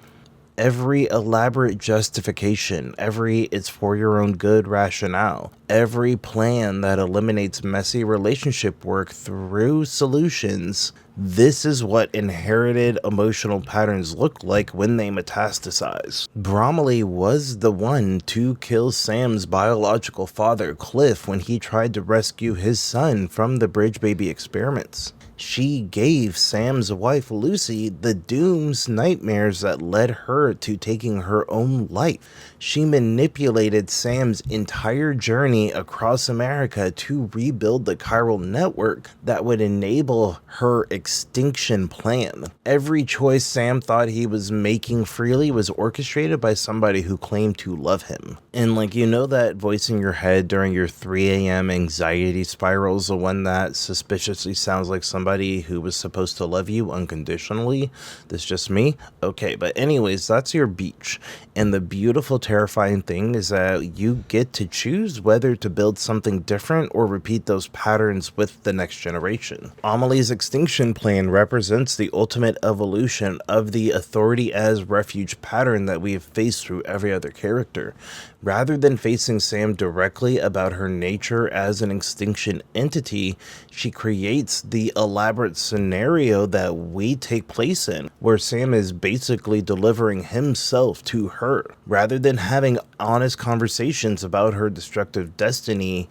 Speaker 1: Every elaborate justification, every it's for your own good rationale, every plan that eliminates messy relationship work through solutions, this is what inherited emotional patterns look like when they metastasize. Bromley was the one to kill Sam's biological father, Cliff, when he tried to rescue his son from the Bridge Baby experiments. She gave Sam's wife, Lucy, the doom's nightmares that led her to taking her own life. She manipulated Sam's entire journey across America to rebuild the chiral network that would enable her extinction plan. Every choice Sam thought he was making freely was orchestrated by somebody who claimed to love him. And that voice in your head during your 3 a.m. anxiety spirals, the one that suspiciously sounds like somebody who was supposed to love you unconditionally. This just me? Okay, but anyways, that's your beach. And the beautiful, terrifying thing is that you get to choose whether to build something different or repeat those patterns with the next generation. Amelie's extinction plan represents the ultimate evolution of the authority as refuge pattern that we have faced through every other character. Rather than facing Sam directly about her nature as an extinction entity, she creates the elaborate scenario that we take place in, where Sam is basically delivering himself to her. Rather than having honest conversations about her destructive destiny,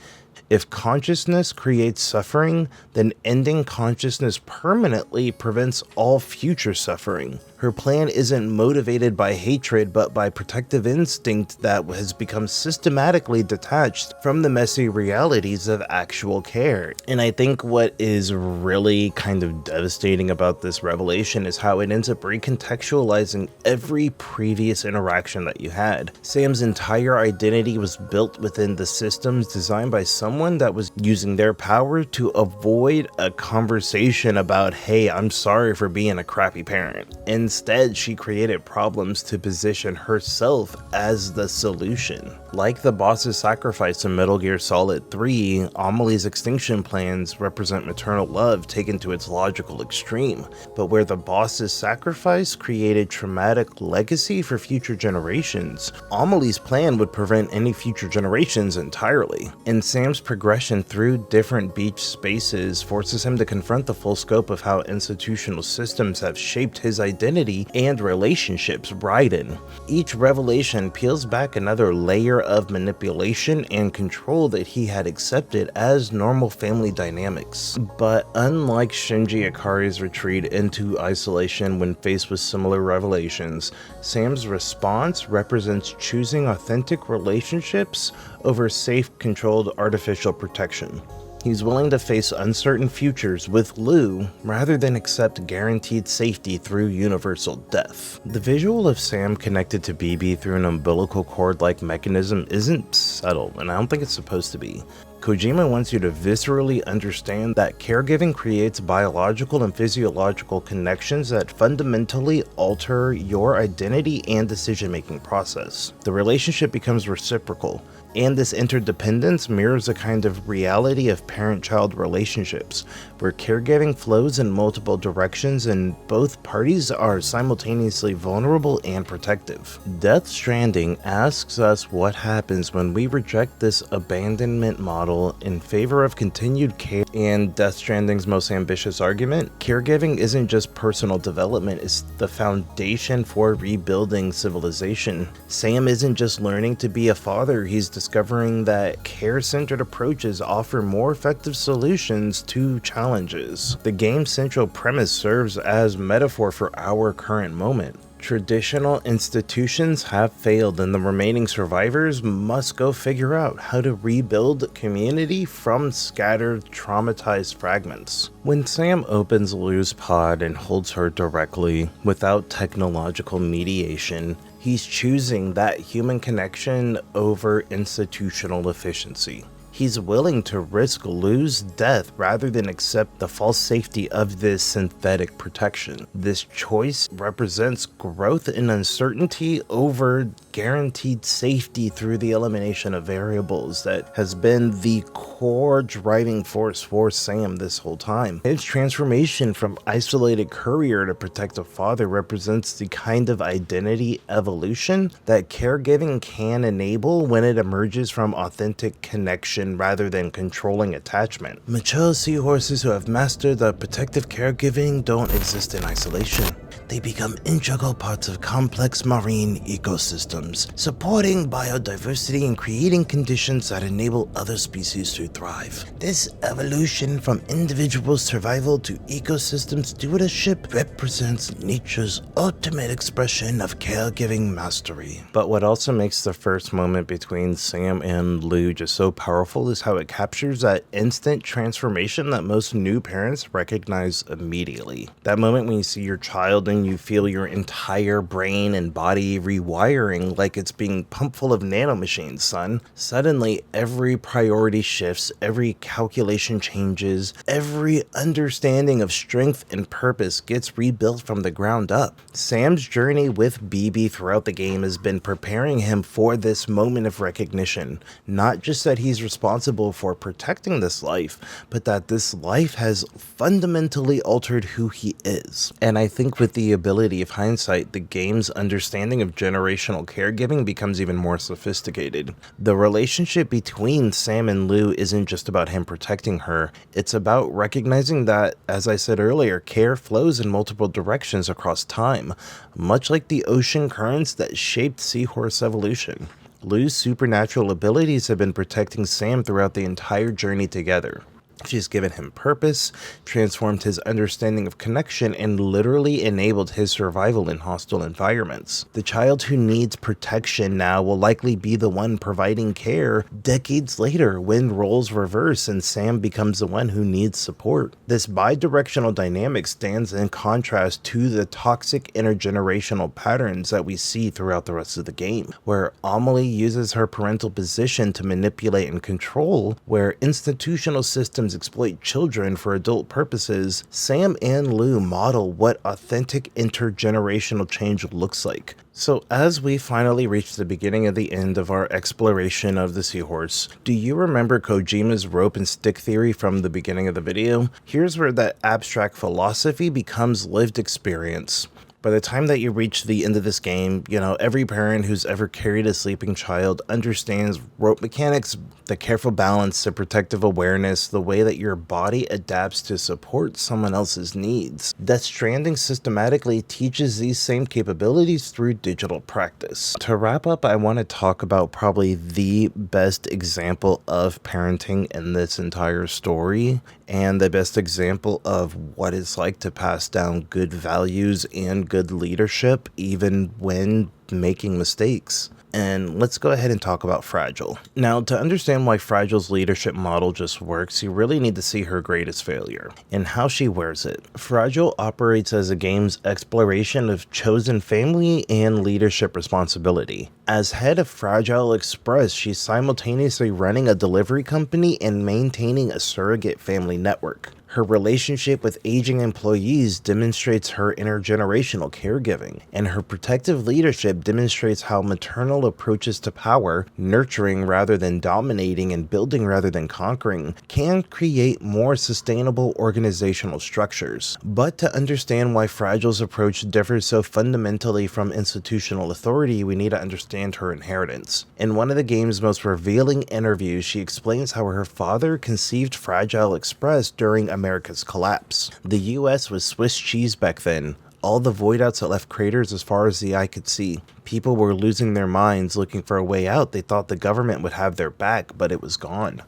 Speaker 1: if consciousness creates suffering, then ending consciousness permanently prevents all future suffering. Her plan isn't motivated by hatred, but by protective instinct that has become systematically detached from the messy realities of actual care. And I think what is really kind of devastating about this revelation is how it ends up recontextualizing every previous interaction that you had. Sam's entire identity was built within the systems designed by someone that was using their power to avoid a conversation about, hey, I'm sorry for being a crappy parent. Instead, she created problems to position herself as the solution. Like the boss's sacrifice in Metal Gear Solid 3, Amelie's extinction plans represent maternal love taken to its logical extreme, but where the boss's sacrifice created traumatic legacy for future generations, Amelie's plan would prevent any future generations entirely. And Sam's progression through different beach spaces forces him to confront the full scope of how institutional systems have shaped his identity and relationships. Raiden. Each revelation peels back another layer of manipulation and control that he had accepted as normal family dynamics. But unlike Shinji Ikari's retreat into isolation when faced with similar revelations, Sam's response represents choosing authentic relationships over safe, controlled artificial protection. He's willing to face uncertain futures with Lou rather than accept guaranteed safety through universal death. The visual of Sam connected to BB through an umbilical cord-like mechanism isn't subtle, and I don't think it's supposed to be. Kojima wants you to viscerally understand that caregiving creates biological and physiological connections that fundamentally alter your identity and decision-making process. The relationship becomes reciprocal, and this interdependence mirrors a kind of reality of parent-child relationships, where caregiving flows in multiple directions and both parties are simultaneously vulnerable and protective. Death Stranding asks us what happens when we reject this abandonment model in favor of continued care, and Death Stranding's most ambitious argument, caregiving isn't just personal development, it's the foundation for rebuilding civilization. Sam isn't just learning to be a father, he's discovering that care-centered approaches offer more effective solutions to challenges. The game's central premise serves as metaphor for our current moment. Traditional institutions have failed, and the remaining survivors must go figure out how to rebuild community from scattered, traumatized fragments. When Sam opens Lou's pod and holds her directly, without technological mediation, He's choosing that human connection over institutional efficiency. He's willing to risk Lou's death rather than accept the false safety of this synthetic protection. This choice represents growth in uncertainty over guaranteed safety through the elimination of variables that has been the core driving force for Sam this whole time. His transformation from isolated courier to protective father represents the kind of identity evolution that caregiving can enable when it emerges from authentic connection rather than controlling attachment. Mature seahorses who have mastered the protective caregiving don't exist in isolation. They become integral parts of complex marine ecosystems, supporting biodiversity and creating conditions that enable other species to thrive. This evolution from individual survival to ecosystem stewardship represents nature's ultimate expression of caregiving mastery. But what also makes the first moment between Sam and Lou just so powerful is how it captures that instant transformation that most new parents recognize immediately. That moment when you see your child and you feel your entire brain and body rewiring like it's being pumped full of nanomachines, son. Suddenly, every priority shifts, every calculation changes, every understanding of strength and purpose gets rebuilt from the ground up. Sam's journey with BB throughout the game has been preparing him for this moment of recognition. Not just that he's responsible for protecting this life, but that this life has fundamentally altered who he is. And I think with the ability of hindsight, the game's understanding of generational caregiving becomes even more sophisticated. The relationship between Sam and Lou isn't just about him protecting her, it's about recognizing that, as I said earlier, care flows in multiple directions across time, much like the ocean currents that shaped Seahorse evolution. Lou's supernatural abilities have been protecting Sam throughout the entire journey together. She's given him purpose, transformed his understanding of connection, and literally enabled his survival in hostile environments. The child who needs protection now will likely be the one providing care decades later when roles reverse and Sam becomes the one who needs support. This bi-directional dynamic stands in contrast to the toxic intergenerational patterns that we see throughout the rest of the game, where Amelie uses her parental position to manipulate and control, where institutional systems exploit children for adult purposes. Sam and Lou model what authentic intergenerational change looks like. So as we finally reach the beginning of the end of our exploration of the Seahorse, do you remember Kojima's rope and stick theory from the beginning of the video? Here's where that abstract philosophy becomes lived experience. By the time that you reach the end of this game, every parent who's ever carried a sleeping child understands rope mechanics, the careful balance, the protective awareness, the way that your body adapts to support someone else's needs. Death Stranding systematically teaches these same capabilities through digital practice. To wrap up, I want to talk about probably the best example of parenting in this entire story, and the best example of what it's like to pass down good values and good leadership even when making mistakes. And let's go ahead and talk about Fragile. Now, to understand why Fragile's leadership model just works, you really need to see her greatest failure and how she wears it. Fragile operates as a game's exploration of chosen family and leadership responsibility. As head of Fragile Express, she's simultaneously running a delivery company and maintaining a surrogate family network. Her relationship with aging employees demonstrates her intergenerational caregiving, and her protective leadership demonstrates how maternal approaches to power, nurturing rather than dominating and building rather than conquering, can create more sustainable organizational structures. But to understand why Fragile's approach differs so fundamentally from institutional authority, we need to understand her inheritance. In one of the game's most revealing interviews, she explains how her father conceived Fragile Express during America's collapse. The US was Swiss cheese back then. All the void outs that left craters as far as the eye could see. People were losing their minds looking for a way out. They thought the government would have their back, but it was gone.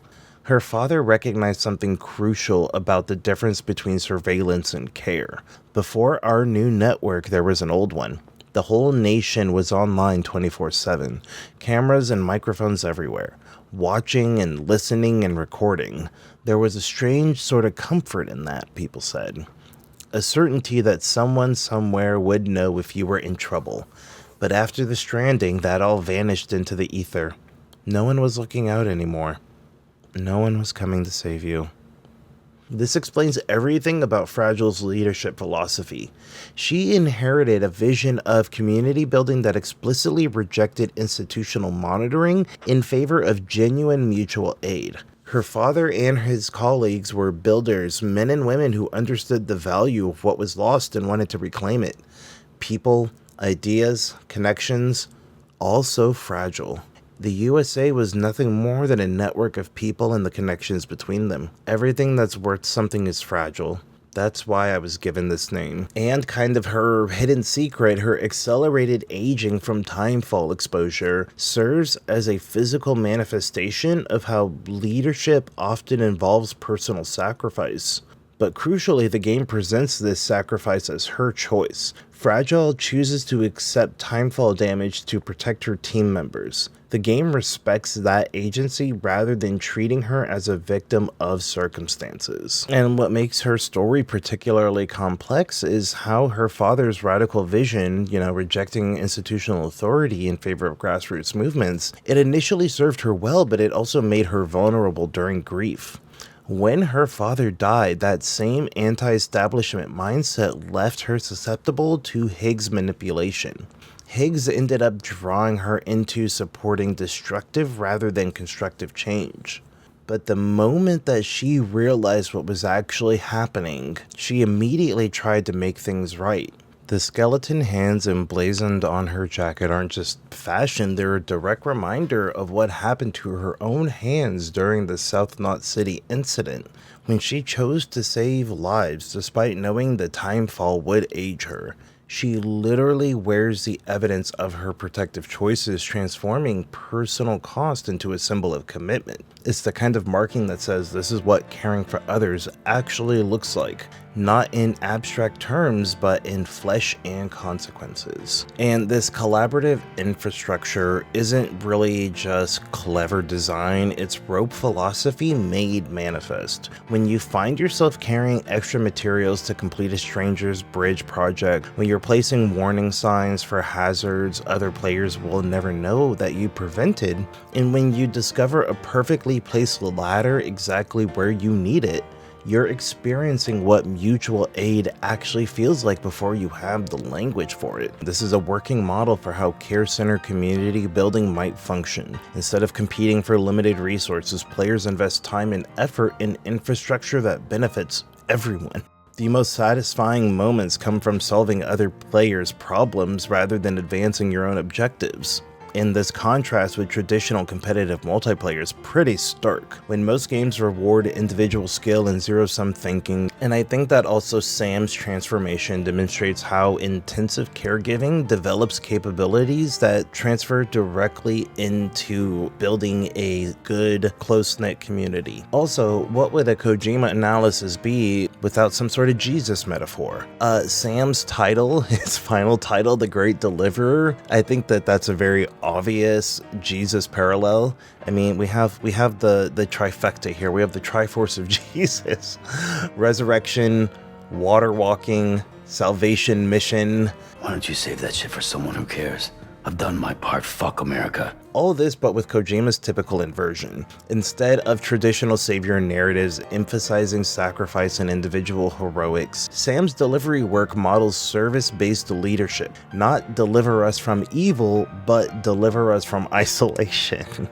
Speaker 1: Her father recognized something crucial about the difference between surveillance and care. Before our new network, there was an old one. The whole nation was online 24/7. Cameras and microphones everywhere. Watching and listening and recording. There was a strange sort of comfort in that, people said. A certainty that someone somewhere would know if you were in trouble. But after the stranding, that all vanished into the ether. No one was looking out anymore. No one was coming to save you. This explains everything about Fragile's leadership philosophy. She inherited a vision of community building that explicitly rejected institutional monitoring in favor of genuine mutual aid. Her father and his colleagues were builders, men and women who understood the value of what was lost and wanted to reclaim it. People, ideas, connections, all so fragile. The USA was nothing more than a network of people and the connections between them. Everything that's worth something is fragile. That's why I was given this name. And kind of her hidden secret, her accelerated aging from timefall exposure, serves as a physical manifestation of how leadership often involves personal sacrifice. But crucially, the game presents this sacrifice as her choice. Fragile chooses to accept timefall damage to protect her team members. The game respects that agency rather than treating her as a victim of circumstances. And what makes her story particularly complex is how her father's radical vision, rejecting institutional authority in favor of grassroots movements, it initially served her well, but it also made her vulnerable during grief. When her father died, that same anti-establishment mindset left her susceptible to Higgs manipulation. Higgs ended up drawing her into supporting destructive rather than constructive change. But the moment that she realized what was actually happening, she immediately tried to make things right. The skeleton hands emblazoned on her jacket aren't just fashion, they're a direct reminder of what happened to her own hands during the South Knot City incident, when she chose to save lives despite knowing the timefall would age her. She literally wears the evidence of her protective choices, transforming personal cost into a symbol of commitment. It's the kind of marking that says this is what caring for others actually looks like. Not in abstract terms, but in flesh and consequences. And this collaborative infrastructure isn't really just clever design, it's rope philosophy made manifest. When you find yourself carrying extra materials to complete a stranger's bridge project, when you're placing warning signs for hazards other players will never know that you prevented, and when you discover a perfectly placed ladder exactly where you need it, you're experiencing what mutual aid actually feels like before you have the language for it. This is a working model for how care center community building might function. Instead of competing for limited resources, players invest time and effort in infrastructure that benefits everyone. The most satisfying moments come from solving other players' problems rather than advancing your own objectives. And this contrast with traditional competitive multiplayer is pretty stark, when most games reward individual skill and zero-sum thinking, and I think that also Sam's transformation demonstrates how intensive caregiving develops capabilities that transfer directly into building a good, close-knit community. Also, what would a Kojima analysis be without some sort of Jesus metaphor? Sam's title, his final title, The Great Deliverer, I think that that's a very obvious Jesus parallel. I mean, we have the trifecta here. We have the Triforce of Jesus. Resurrection, water walking, salvation mission.
Speaker 9: Why don't you save that shit for someone who cares? I've done my part, fuck America.
Speaker 1: All this but with Kojima's typical inversion. Instead of traditional savior narratives emphasizing sacrifice and individual heroics, Sam's delivery work models service-based leadership. Not deliver us from evil, but deliver us from isolation.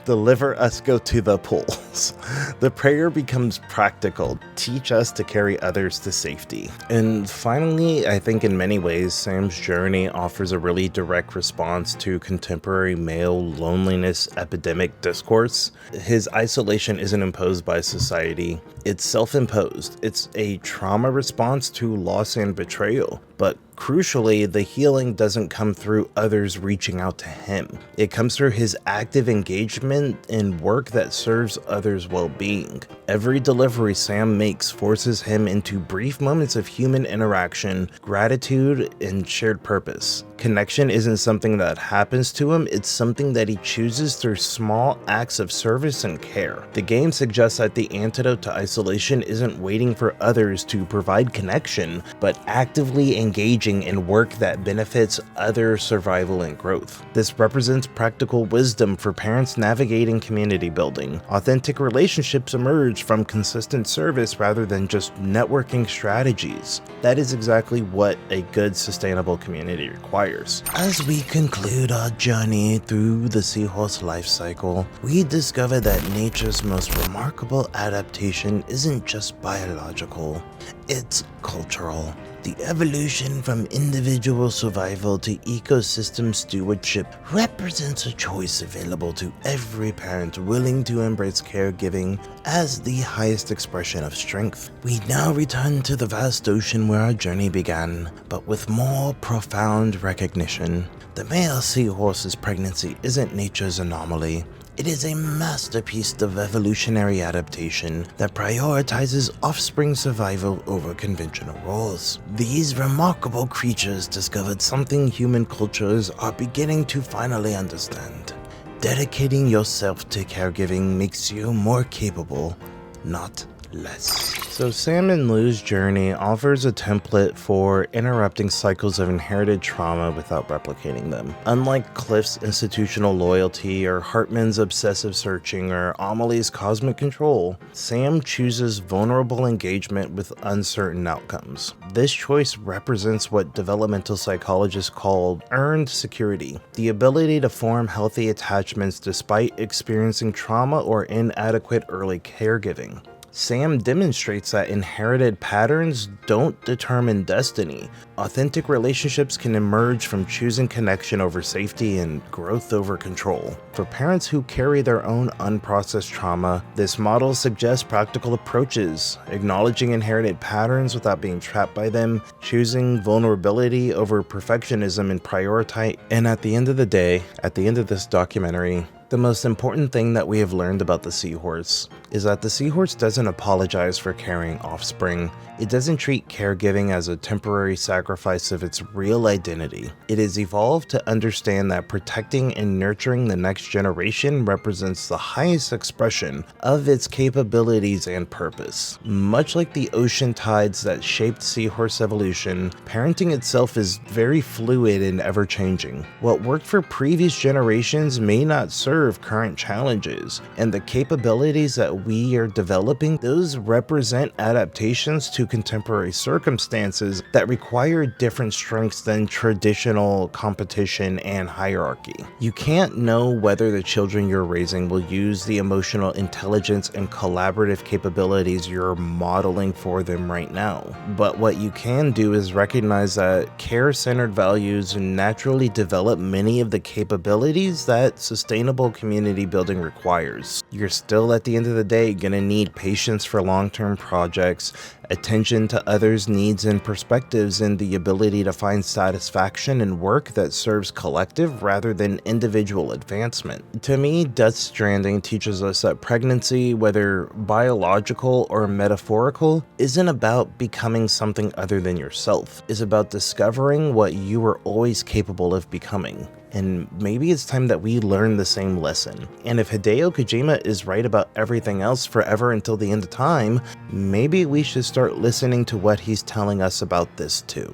Speaker 1: Deliver us go to the polls. The prayer becomes practical. Teach us to carry others to safety. And finally, I think in many ways, Sam's journey offers a really direct response to contemporary male loneliness epidemic discourse. His isolation isn't imposed by society, it's self-imposed. It's a trauma response to loss and betrayal. But crucially, the healing doesn't come through others reaching out to him. It comes through his active engagement in work that serves others' well-being. Every delivery Sam makes forces him into brief moments of human interaction, gratitude, and shared purpose. Connection isn't something that happens to him, it's something that he chooses through small acts of service and care. The game suggests that the antidote to isolation isn't waiting for others to provide connection, but actively engaging in work that benefits other survival and growth. This represents practical wisdom for parents navigating community building. Authentic relationships emerge from consistent service rather than just networking strategies. That is exactly what a good sustainable community requires. As we conclude our journey through the Seahorse life cycle, we discover that nature's most remarkable adaptation isn't just biological, it's cultural. The evolution from individual survival to ecosystem stewardship represents a choice available to every parent willing to embrace caregiving as the highest expression of strength. We now return to the vast ocean where our journey began, but with more profound recognition. The male seahorse's pregnancy isn't nature's anomaly. It is a masterpiece of evolutionary adaptation that prioritizes offspring survival over conventional roles. These remarkable creatures discovered something human cultures are beginning to finally understand. Dedicating yourself to caregiving makes you more capable, not less. So Sam and Lou's journey offers a template for interrupting cycles of inherited trauma without replicating them. Unlike Cliff's institutional loyalty or Hartman's obsessive searching or Amelie's cosmic control, Sam chooses vulnerable engagement with uncertain outcomes. This choice represents what developmental psychologists call earned security, the ability to form healthy attachments despite experiencing trauma or inadequate early caregiving. Sam demonstrates that inherited patterns don't determine destiny. Authentic relationships can emerge from choosing connection over safety and growth over control. For parents who carry their own unprocessed trauma, this model suggests practical approaches, acknowledging inherited patterns without being trapped by them, choosing vulnerability over perfectionism and prioritize. And at the end of the day, at the end of this documentary, the most important thing that we have learned about the seahorse is that the seahorse doesn't apologize for carrying offspring. It doesn't treat caregiving as a temporary sacrifice of its real identity. It has evolved to understand that protecting and nurturing the next generation represents the highest expression of its capabilities and purpose. Much like the ocean tides that shaped seahorse evolution, parenting itself is very fluid and ever-changing. What worked for previous generations may not serve current challenges, and the capabilities that we are developing, those represent adaptations to contemporary circumstances that require different strengths than traditional competition and hierarchy. You can't know whether the children you're raising will use the emotional intelligence and collaborative capabilities you're modeling for them right now, but what you can do is recognize that care-centered values naturally develop many of the capabilities that sustainable community building requires. You're still, at the end of the day, gonna need patience for long-term projects, attention to others' needs and perspectives, and the ability to find satisfaction in work that serves collective rather than individual advancement. To me, Death Stranding teaches us that pregnancy, whether biological or metaphorical, isn't about becoming something other than yourself. It's about discovering what you were always capable of becoming. And maybe it's time that we learn the same lesson. And if Hideo Kojima is right about everything else forever until the end of time, maybe we should start listening to what he's telling us about this too.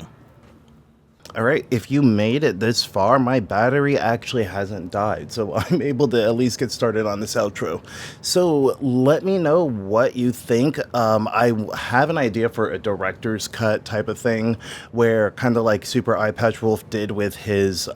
Speaker 1: Alright, if you made it this far, my battery actually hasn't died, so I'm able to at least get started on this outro. So let me know what you think. I have an idea for a director's cut type of thing, where kind of like Super Eye Patch Wolf did with his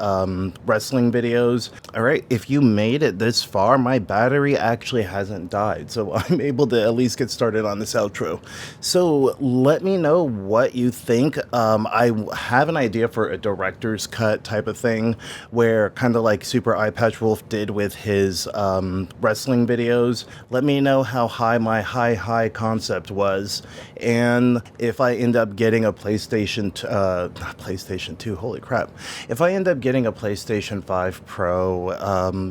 Speaker 1: wrestling videos. Alright, if you made it this far, my battery actually hasn't died, so I'm able to at least get started on this outro. So let me know what you think. I have an idea for a director's cut type of thing, where kind of like Super Eye Patch Wolf did with his wrestling videos. Let me know how high my high concept was, and if I end up getting a PlayStation 2, holy crap. If I end up getting a PlayStation 5 Pro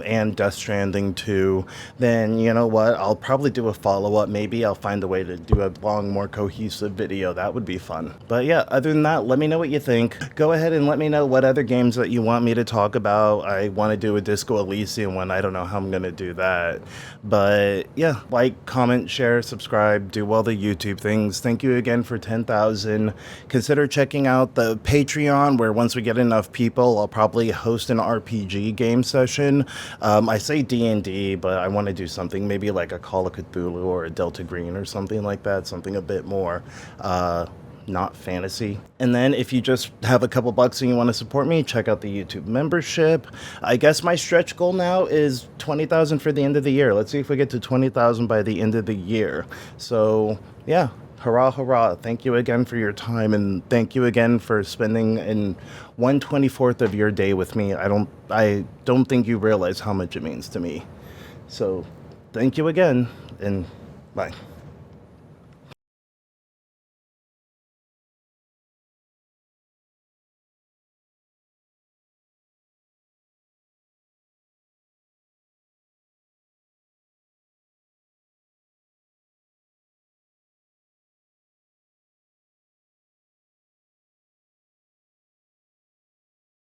Speaker 1: and Death Stranding 2, then you know what, I'll probably do a follow-up. Maybe I'll find a way to do a long, more cohesive video. That would be fun. But yeah, other than that, let me know what you think. Go ahead ahead and let me know what other games that you want me to talk about. I want to do a Disco Elysium one. I don't know how I'm going to do that. But yeah, like, comment, share, subscribe, do all the YouTube things. Thank you again for 10,000. Consider checking out the Patreon, where once we get enough people, I'll probably host an RPG game session. I say D&D, but I want to do something maybe like a Call of Cthulhu or a Delta Green or something like that. Something a bit more not fantasy. And then if you just have a couple bucks and you want to support me, check out the YouTube membership. I guess my stretch goal now is 20,000 for the end of the year. Let's see if we get to 20,000 by the end of the year. So yeah, hurrah, hurrah. Thank you again for your time, and thank you again for spending in 1/24 of your day with me. I don't think you realize how much it means to me. So thank you again, and bye.